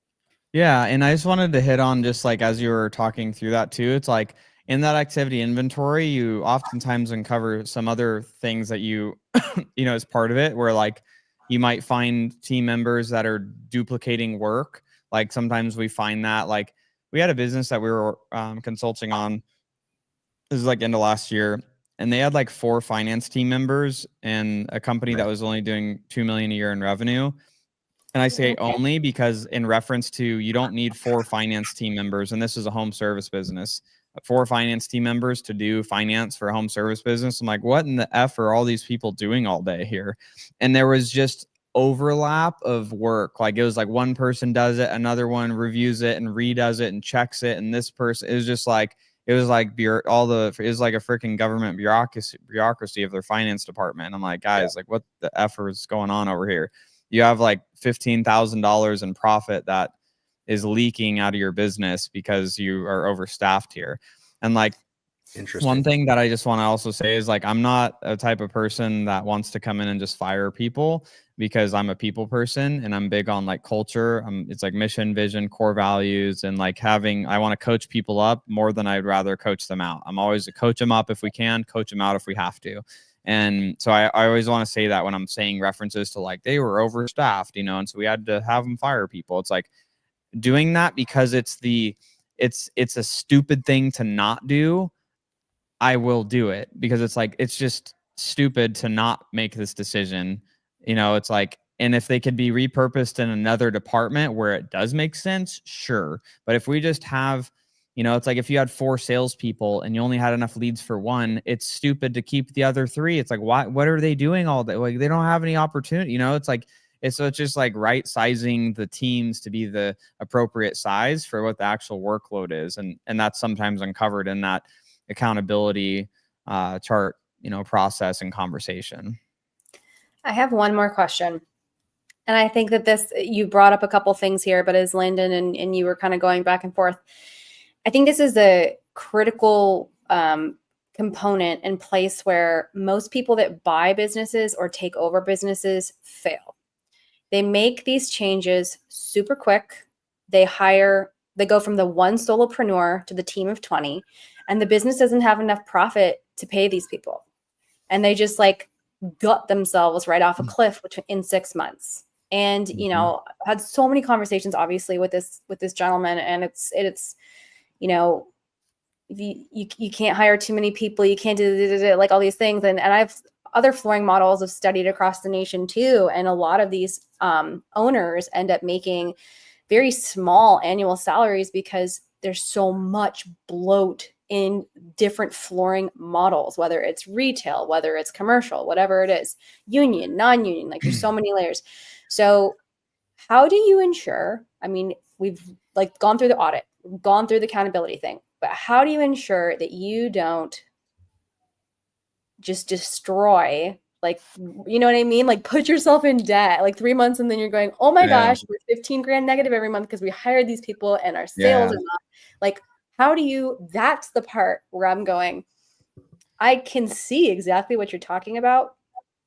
Yeah. And I just wanted to hit on, just like, as you were talking through that too, it's like, in that activity inventory, you oftentimes uncover some other things that you, as part of it, where, like, you might find team members that are duplicating work. Like, sometimes we find that, like, we had a business that we were consulting on. This is like end of last year. And they had like 4 finance team members and a company that was only doing $2 million a year in revenue. And I say only because, in reference to, you don't need 4 finance team members. And this is a home service business, 4 finance team members to do finance for a home service business. I'm like, what in the F are all these people doing all day here? And there was just overlap of work. Like, it was like one person does it, another one reviews it and redoes it and checks it. And this person, it was just like, it was like a freaking government bureaucracy of their finance department. I'm like, guys, like, what the F is going on over here? You have like $15,000 in profit that is leaking out of your business because you are overstaffed here. And, like, one thing that I just want to also say is, like, I'm not a type of person that wants to come in and just fire people, because I'm a people person and I'm big on, like, culture. It's like mission, vision, core values, and, like, I want to coach people up more than I'd rather coach them out. I'm always a coach them up if we can, coach them out if we have to. And so I always want to say that when I'm saying references to, like, they were overstaffed, and so we had to have them fire people. It's like, doing that because it's a stupid thing to not do. I will do it because it's like, it's just stupid to not make this decision. It's like, and if they could be repurposed in another department where it does make sense, sure. But if we just have, it's like, if you had 4 salespeople and you only had enough leads for 1, it's stupid to keep the other 3. It's like, what are they doing all day? Like, they don't have any opportunity. It's like, it's just like right sizing the teams to be the appropriate size for what the actual workload is. And that's sometimes uncovered in that accountability chart, process and conversation. I have one more question. And I think that you brought up a couple things here, but as Landon and you were kind of going back and forth, I think this is a critical component and place where most people that buy businesses or take over businesses fail. They make these changes super quick. They go from the one solopreneur to the team of 20, and the business doesn't have enough profit to pay these people. And they just like gut themselves right off a cliff in 6 months. And, I had so many conversations, obviously, with this gentleman, and it's, you can't hire too many people. You can't do like all these things. And I've other flooring models have studied across the nation too. And a lot of these owners end up making very small annual salaries because there's so much bloat in different flooring models, whether it's retail, whether it's commercial, whatever it is, union, non-union, like there's so many layers. So how do you ensure, I mean, we've like gone through the audit, gone through the accountability thing, but how do you ensure that you don't just destroy, like, you know what I mean? Like put yourself in debt, like 3 months and then you're going, oh my gosh, we're 15 grand negative every month because we hired these people and our sales are not. Like, that's the part where I'm going, I can see exactly what you're talking about,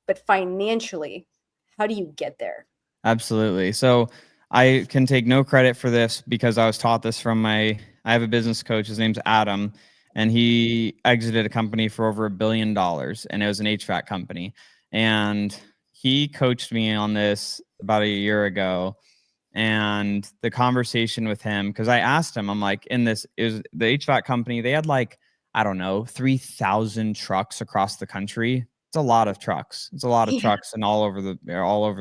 but financially, how do you get there? Absolutely. So I can take no credit for this because I was taught this from I have a business coach. His name's Adam, and he exited a company for over $1 billion, and it was an HVAC company. And he coached me on this about a year ago. And the conversation with him, because I asked him, I'm like, it was the HVAC company, they had like, I don't know, 3,000 trucks across the country. It's a lot of trucks. It's a lot of trucks and all over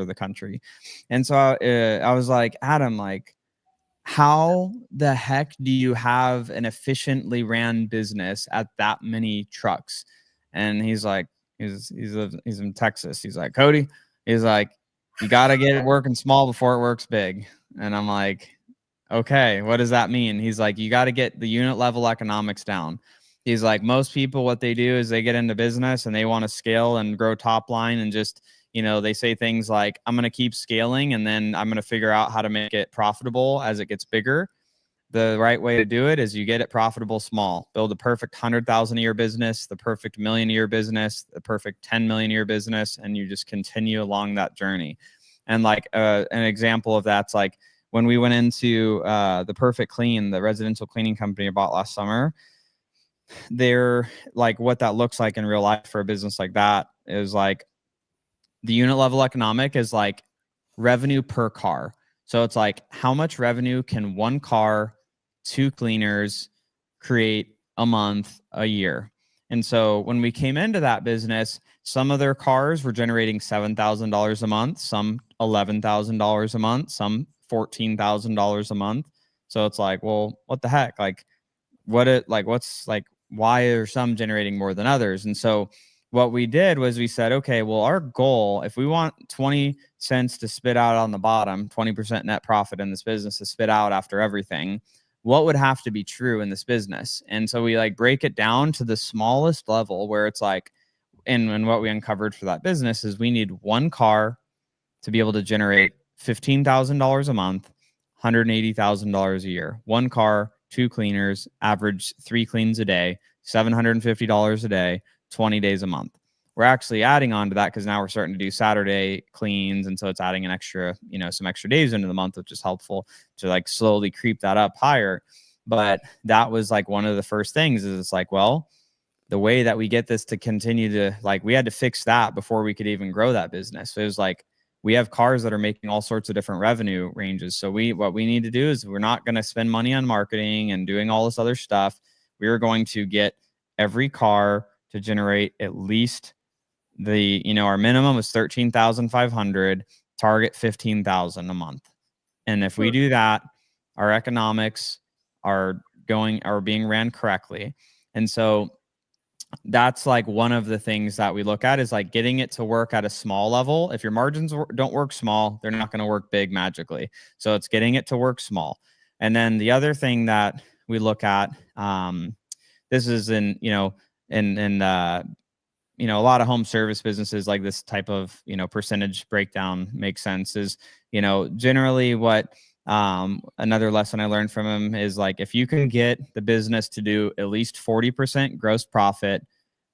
the country. And so I was like, Adam, like, how the heck do you have an efficiently ran business at that many trucks? And he's like, he's in Texas. He's like, Cody, he's like, you got to get it working small before it works big. And I'm like, okay, what does that mean? He's like, you got to get the unit level economics down. He's like, most people, what they do is they get into business and they want to scale and grow top line and just, they say things like, I'm going to keep scaling and then I'm going to figure out how to make it profitable as it gets bigger. The right way to do it is you get it profitable small, build a perfect 100,000 a year business, the perfect $1 million a year business, the perfect 10 million a year business, and you just continue along that journey. And like an example of that's like when we went into the Perfect Clean, the residential cleaning company I bought last summer. They're like, what that looks like in real life for a business like that is like the unit level economic is like revenue per car. So it's like, how much revenue can one car, 2 cleaners create a month, a year? And so when we came into that business, some of their cars were generating $7,000 a month, some $11,000 a month, some $14,000 a month. So it's like, well, what the heck? Like, why are some generating more than others? And so what we did was we said, okay, well, our goal, if we want 20 cents to spit out on the bottom, 20% net profit in this business to spit out after everything, what would have to be true in this business? And so we like break it down to the smallest level where it's like, and what we uncovered for that business is we need one car to be able to generate $15,000 a month, $180,000 a year. One car, 2 cleaners, average 3 cleans a day, $750 a day, 20 days a month. We're actually adding on to that because now we're starting to do Saturday cleans. And so it's adding an extra, some extra days into the month, which is helpful to like slowly creep that up higher. But that was like one of the first things is it's like, well, the way that we get this to continue to like, we had to fix that before we could even grow that business. So it was like, we have cars that are making all sorts of different revenue ranges. So what we need to do is we're not going to spend money on marketing and doing all this other stuff. We are going to get every car to generate at least our minimum is 13,500, target 15,000 a month. And if we do that, our economics are being ran correctly. And so that's like one of the things that we look at is like getting it to work at a small level. If your margins don't work small, they're not going to work big magically. So it's getting it to work small. And then the other thing that we look at, this is in, you know, in you know, a lot of home service businesses, like this type of, you know, percentage breakdown makes sense, is, you know, generally what, another lesson I learned from him is like, if you can get the business to do at least 40% gross profit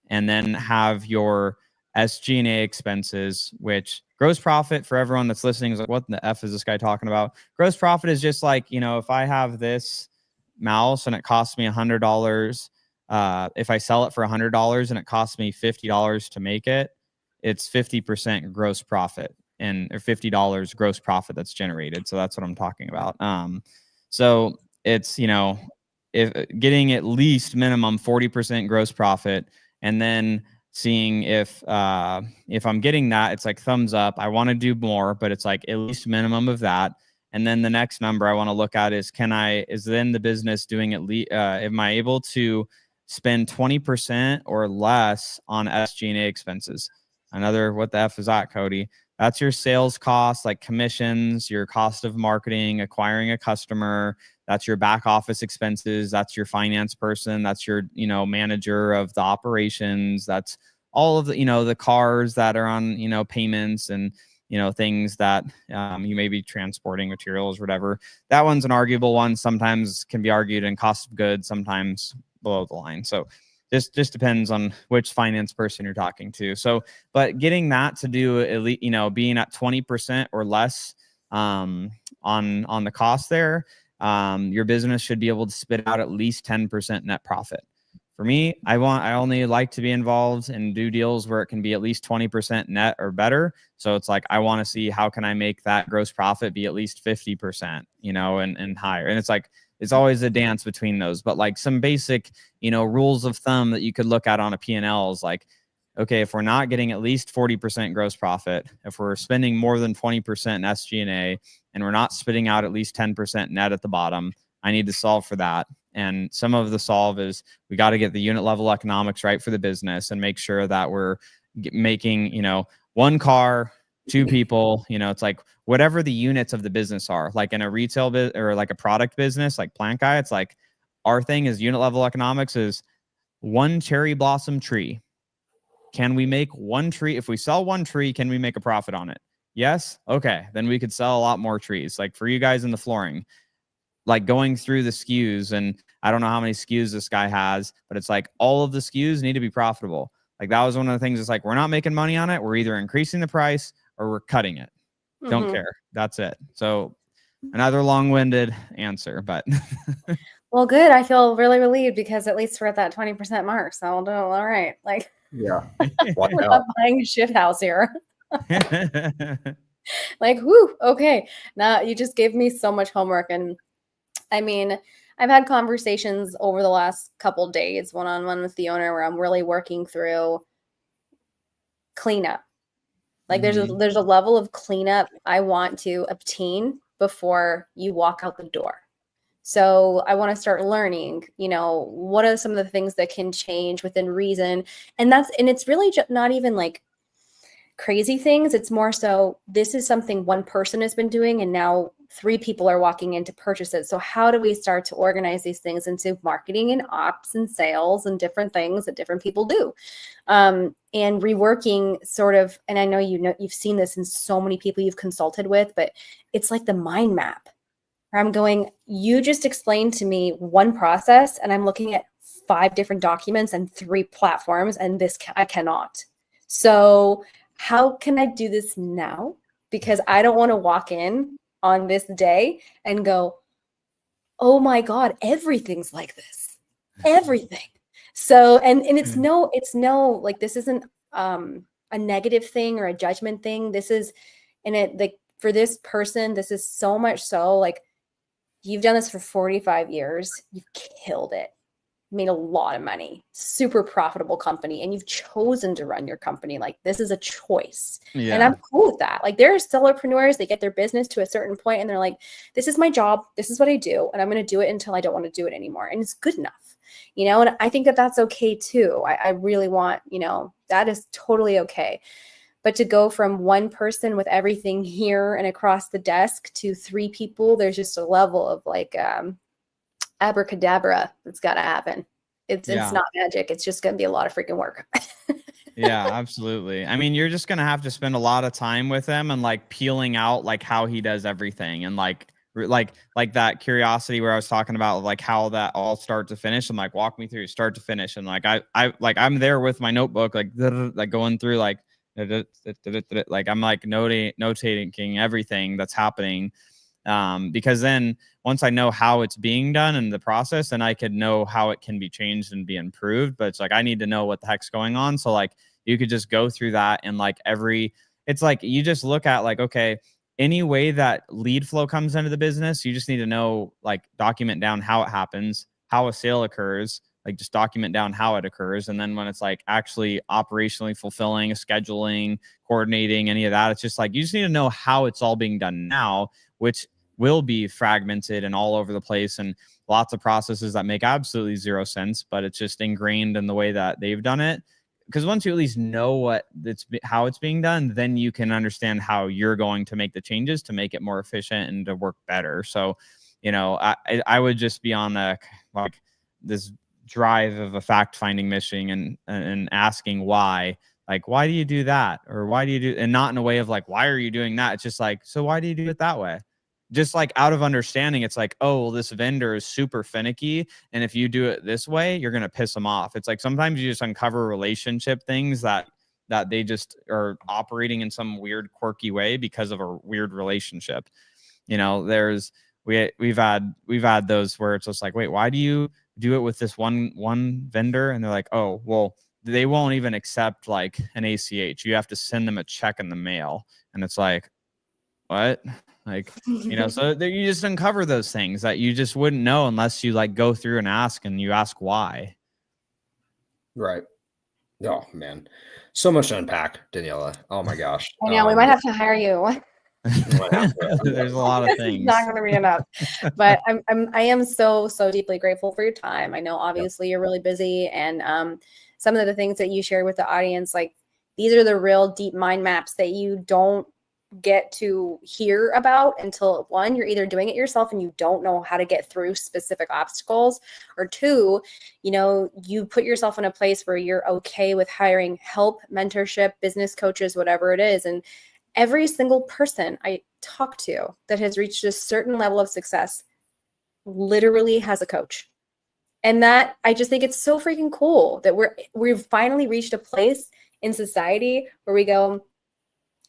and then have your SG&A expenses, which gross profit for everyone that's listening is like, what the F is this guy talking about? Gross profit is just like, you know, if I have this mouse and it costs me $100, if I sell it for $100 and it costs me $50 to make it, it's 50% gross profit, and or $50 gross profit that's generated. So that's what I'm talking about. So it's, you know, if getting at least minimum 40% gross profit, and then seeing if I'm getting that, it's like thumbs up. I want to do more, but it's like at least minimum of that. And then the next number I want to look at is, is then the business doing at least, am I able to spend 20% or less on SG&A expenses? Another, what the F is that, Cody? That's your sales costs, like commissions, your cost of marketing, acquiring a customer. That's your back office expenses. That's your finance person. That's your, you know, manager of the operations. That's all of the, you know, the cars that are on, you know, payments, and, you know, things that you may be transporting materials, whatever. That one's an arguable one. Sometimes can be argued in cost of goods, sometimes below the line. So just depends on which finance person you're talking to. So, but getting that to do at least, you know, being at 20% or less on the cost there, your business should be able to spit out at least 10% net profit. For me, I only like to be involved and do deals where it can be at least 20% net or better. So it's like, I want to see how can I make that gross profit be at least 50%, you know, and higher. And it's like, it's always a dance between those, but like some basic, you know, rules of thumb that you could look at on a P&L is like, okay, if we're not getting at least 40% gross profit, if we're spending more than 20% in SG&A, and we're not spitting out at least 10% net at the bottom, I need to solve for that. And some of the solve is we got to get the unit level economics right for the business and make sure that we're making, you know, one car, two people, you know, it's like whatever the units of the business are. Like in a retail business or like a product business, like Plant Guy, it's like our thing is unit level economics is one cherry blossom tree. Can we make one tree? If we sell one tree, can we make a profit on it? Yes. Okay. Then we could sell a lot more trees. Like for you guys in the flooring, like going through the SKUs, and I don't know how many SKUs this guy has, but it's like all of the SKUs need to be profitable. Like that was one of the things. It's like, we're not making money on it. We're either increasing the price or we're cutting it. Don't care. That's it. So another long-winded answer, but well, good. I feel really relieved because at least we're at that 20% mark. So I'll do all right. Like, yeah, we're not buying a shit house here. Like, whoo, okay. Now you just gave me so much homework. And I mean, I've had conversations over the last couple days, one-on-one with the owner, where I'm really working through cleanup. Like there's a level of cleanup I want to obtain before you walk out the door. So I want to start learning, you know, what are some of the things that can change within reason. And it's really not even like crazy things. It's more so this is something one person has been doing and now 3 people are walking in to purchase it. So how do we start to organize these things into marketing and ops and sales and different things that different people do? And reworking sort of, and I know you've seen this in so many people you've consulted with, but it's like the mind map where I'm going, you just explained to me one process and I'm looking at 5 different documents and 3 platforms, and I cannot. So how can I do this now? Because I don't want to walk in on this day and go, oh my God, everything's like this, everything. So, and it's no, like, this isn't a negative thing or a judgment thing. This is, and it, like, for this person, this is so much so, like, you've done this for 45 years, you've killed it. made a lot of money, super profitable company, and you've chosen to run your company. Like, this is a choice. Yeah. And I'm cool with that. Like, there are solopreneurs, they get their business to a certain point and they're like, this is my job. This is what I do. And I'm going to do it until I don't want to do it anymore. And it's good enough, you know? And I think that that's okay too. I really want, you know, that is totally okay. But to go from one person with everything here and across the desk to 3 people, there's just a level of like, abracadabra that's got to happen. It's not magic. It's just going to be a lot of freaking work. Yeah, absolutely. I mean, you're just going to have to spend a lot of time with him and like peeling out like how he does everything, and like that curiosity where I was talking about, like how that all start to finish, and like walk me through start to finish. And like I'm there with my notebook, like going through like I'm like notating everything that's happening. Because then once I know how it's being done in the process, then I could know how it can be changed and be improved. But it's like, I need to know what the heck's going on. So like, you could just go through that, and like it's like, you just look at like, okay, any way that lead flow comes into the business, you just need to know, like, document down how it happens, how a sale occurs, like just document down how it occurs. And then when it's like actually operationally fulfilling, scheduling, coordinating, any of that, it's just like, you just need to know how it's all being done now, which will be fragmented and all over the place, and lots of processes that make absolutely zero sense, but it's just ingrained in the way that they've done it. Because once you at least know how it's being done, then you can understand how you're going to make the changes to make it more efficient and to work better. So, you know, I would just be on like this drive of a fact-finding mission and asking why. Like, why do you do that? Or why do you do, and not in a way of like, why are you doing that? It's just like, so why do you do it that way? Just like out of understanding, it's like, oh, well, this vendor is super finicky, and if you do it this way, you're going to piss them off. It's like, sometimes you just uncover relationship things that they just are operating in some weird, quirky way because of a weird relationship. You know, we've had those where it's just like, wait, why do you do it with this one vendor? And they're like, oh, well, they won't even accept like an ACH. You have to send them a check in the mail. And it's like, what? Like, you know, so you just uncover those things that you just wouldn't know unless you like go through and you ask why. Right. Oh man, so much to unpack, Daniela. Oh my gosh. I know, we might have to hire you. There's a lot of things. It's not going to be enough, but I am so deeply grateful for your time. I know obviously you're really busy, and some of the things that you shared with the audience, like, these are the real deep mind maps that you don't get to hear about until, one, you're either doing it yourself and you don't know how to get through specific obstacles, or 2, you know, you put yourself in a place where you're okay with hiring help, mentorship, business coaches, whatever it is. And every single person I talk to that has reached a certain level of success literally has a coach. And that, I just think it's so freaking cool that we've finally reached a place in society where we go,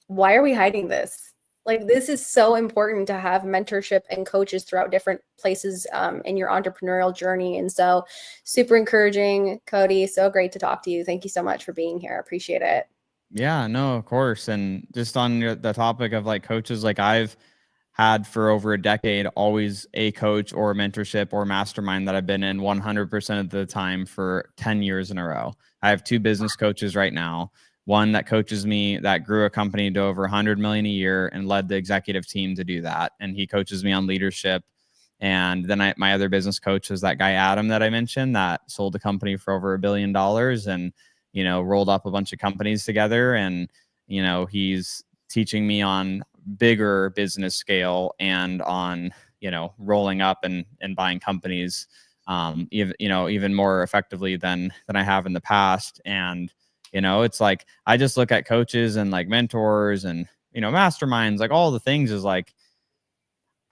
why are we hiding this? Like, this is so important to have mentorship and coaches throughout different places in your entrepreneurial journey. And so, super encouraging, Cody. So great to talk to you. Thank you so much for being here. I appreciate it. Yeah, no, of course. And just on the topic of like coaches, like, I've had for over a decade always a coach or mentorship or mastermind that I've been in 100% of the time for 10 years in a row. I have 2 business coaches right now. One that coaches me, that grew a company to over 100 million a year and led the executive team to do that. And he coaches me on leadership. And then my other business coach was that guy, Adam, that I mentioned, that sold the company for over $1 billion and, you know, rolled up a bunch of companies together. And, you know, he's teaching me on bigger business scale and on, you know, rolling up and buying companies, even more effectively than I have in the past. And, you know, it's like, I just look at coaches and like mentors and, you know, masterminds, like all the things is like,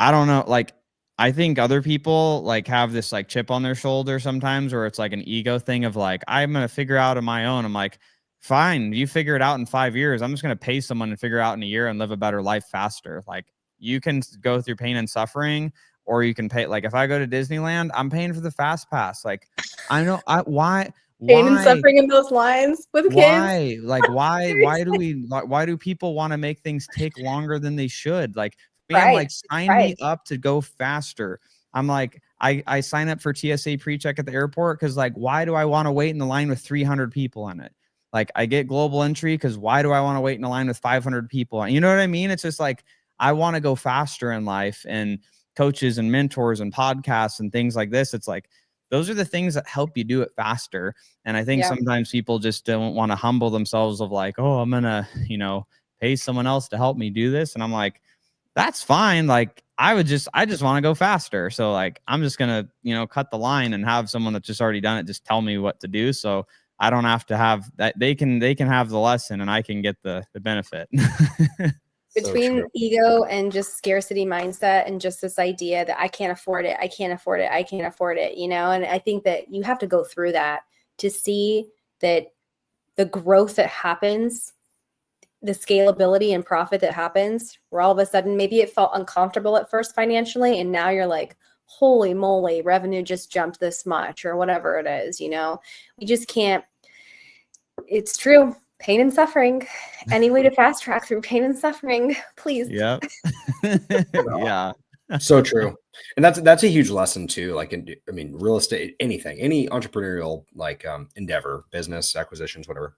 I don't know, like, I think other people like have this like chip on their shoulder sometimes, or it's like an ego thing of like, I'm going to figure out on my own. I'm like, fine, you figure it out in 5 years. I'm just going to pay someone to figure it out in a year and live a better life faster. Like, you can go through pain and suffering, or you can pay. Like, if I go to Disneyland, I'm paying for the fast pass. Like, I know why pain and suffering in those lines with kids. Why? Like, why do people want to make things take longer than they should? Like, man, like, sign me up to go faster. I'm like, I sign up for TSA pre-check at the airport because like, why do I want to wait in the line with 300 people in it? Like I get global entry because why do I want to wait in a line with 500 people? You know what I mean? It's just like, I want to go faster in life, and coaches and mentors and podcasts and things like this. It's like, those are the things that help you do it faster. And I think sometimes people just don't want to humble themselves of like, oh, I'm going to, pay someone else to help me do this. And I'm like, that's fine. Like I just want to go faster. So like, I'm just going to, cut the line and have someone that's just already done it just tell me what to do. So I don't have to have that. They can have the lesson and I can get the benefit. Between ego and just scarcity mindset and just this idea that I can't afford it, And I think that you have to go through that to see that the growth that happens, the scalability and profit that happens, where all of a sudden maybe it felt uncomfortable at first financially, and now you're like, holy moly, revenue just jumped this much, or whatever it is, We just can't. It's true. Pain and suffering. Any way to fast track through pain and suffering, please. Yep. Yeah. So true. And that's a huge lesson too. Like, real estate, anything, any entrepreneurial endeavor, business, acquisitions, whatever,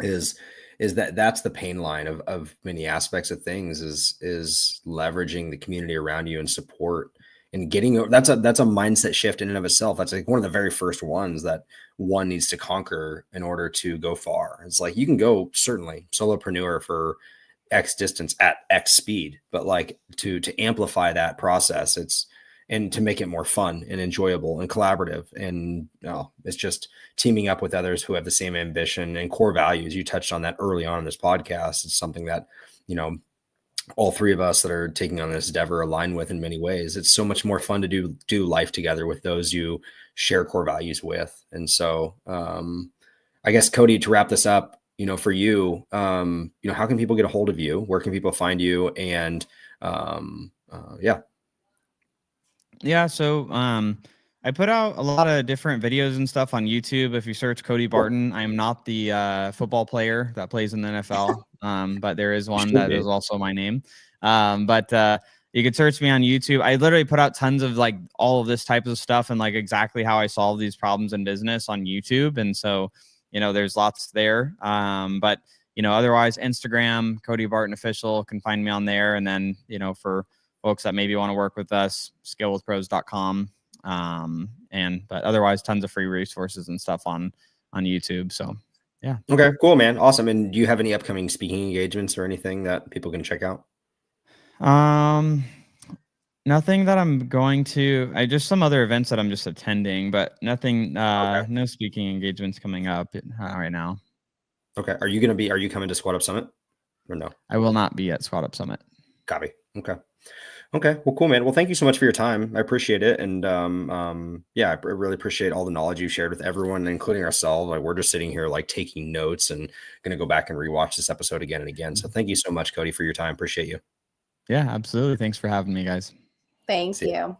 is that's the pain line of many aspects of things is leveraging the community around you and support. And that's a mindset shift in and of itself. That's like one of the very first ones that one needs to conquer in order to go far. It's like you can go certainly solopreneur for X distance at X speed, but like to amplify that process, and to make it more fun and enjoyable and collaborative. And it's just teaming up with others who have the same ambition and core values. You touched on that early on in this podcast. It's something that, all three of us that are taking on this endeavor align with in many ways. It's so much more fun to do life together with those you share core values with. And so I guess, Cody, to wrap this up, for you, how can people get a hold of you? Where can people find you? And Yeah. So I put out a lot of different videos and stuff on YouTube. If you search Cody Barton, I am not the football player that plays in the NFL, but there is one that is also my name. But you could search me on YouTube. I literally put out tons of like all of this type of stuff and like exactly how I solve these problems in business on YouTube. And so, there's lots there. But, otherwise Instagram, Cody Barton Official, can find me on there. And then, for folks that maybe want to work with us, scalewithpros.com. But otherwise tons of free resources and stuff on YouTube. So yeah. Okay, cool, man. Awesome. And do you have any upcoming speaking engagements or anything that people can check out? Nothing that I'm going to. I just some other events that I'm just attending, but nothing. No speaking engagements coming up right now. Okay. Are you coming to Squat Up Summit or no? I will not be at Squat Up Summit. Copy. Okay. Well, cool, man. Well, thank you so much for your time. I appreciate it. And I really appreciate all the knowledge you shared with everyone, including ourselves. Like, we're just sitting here like taking notes and going to go back and rewatch this episode again and again. So thank you so much, Cody, for your time. Appreciate you. Yeah, absolutely. Thanks for having me, guys. Thank you.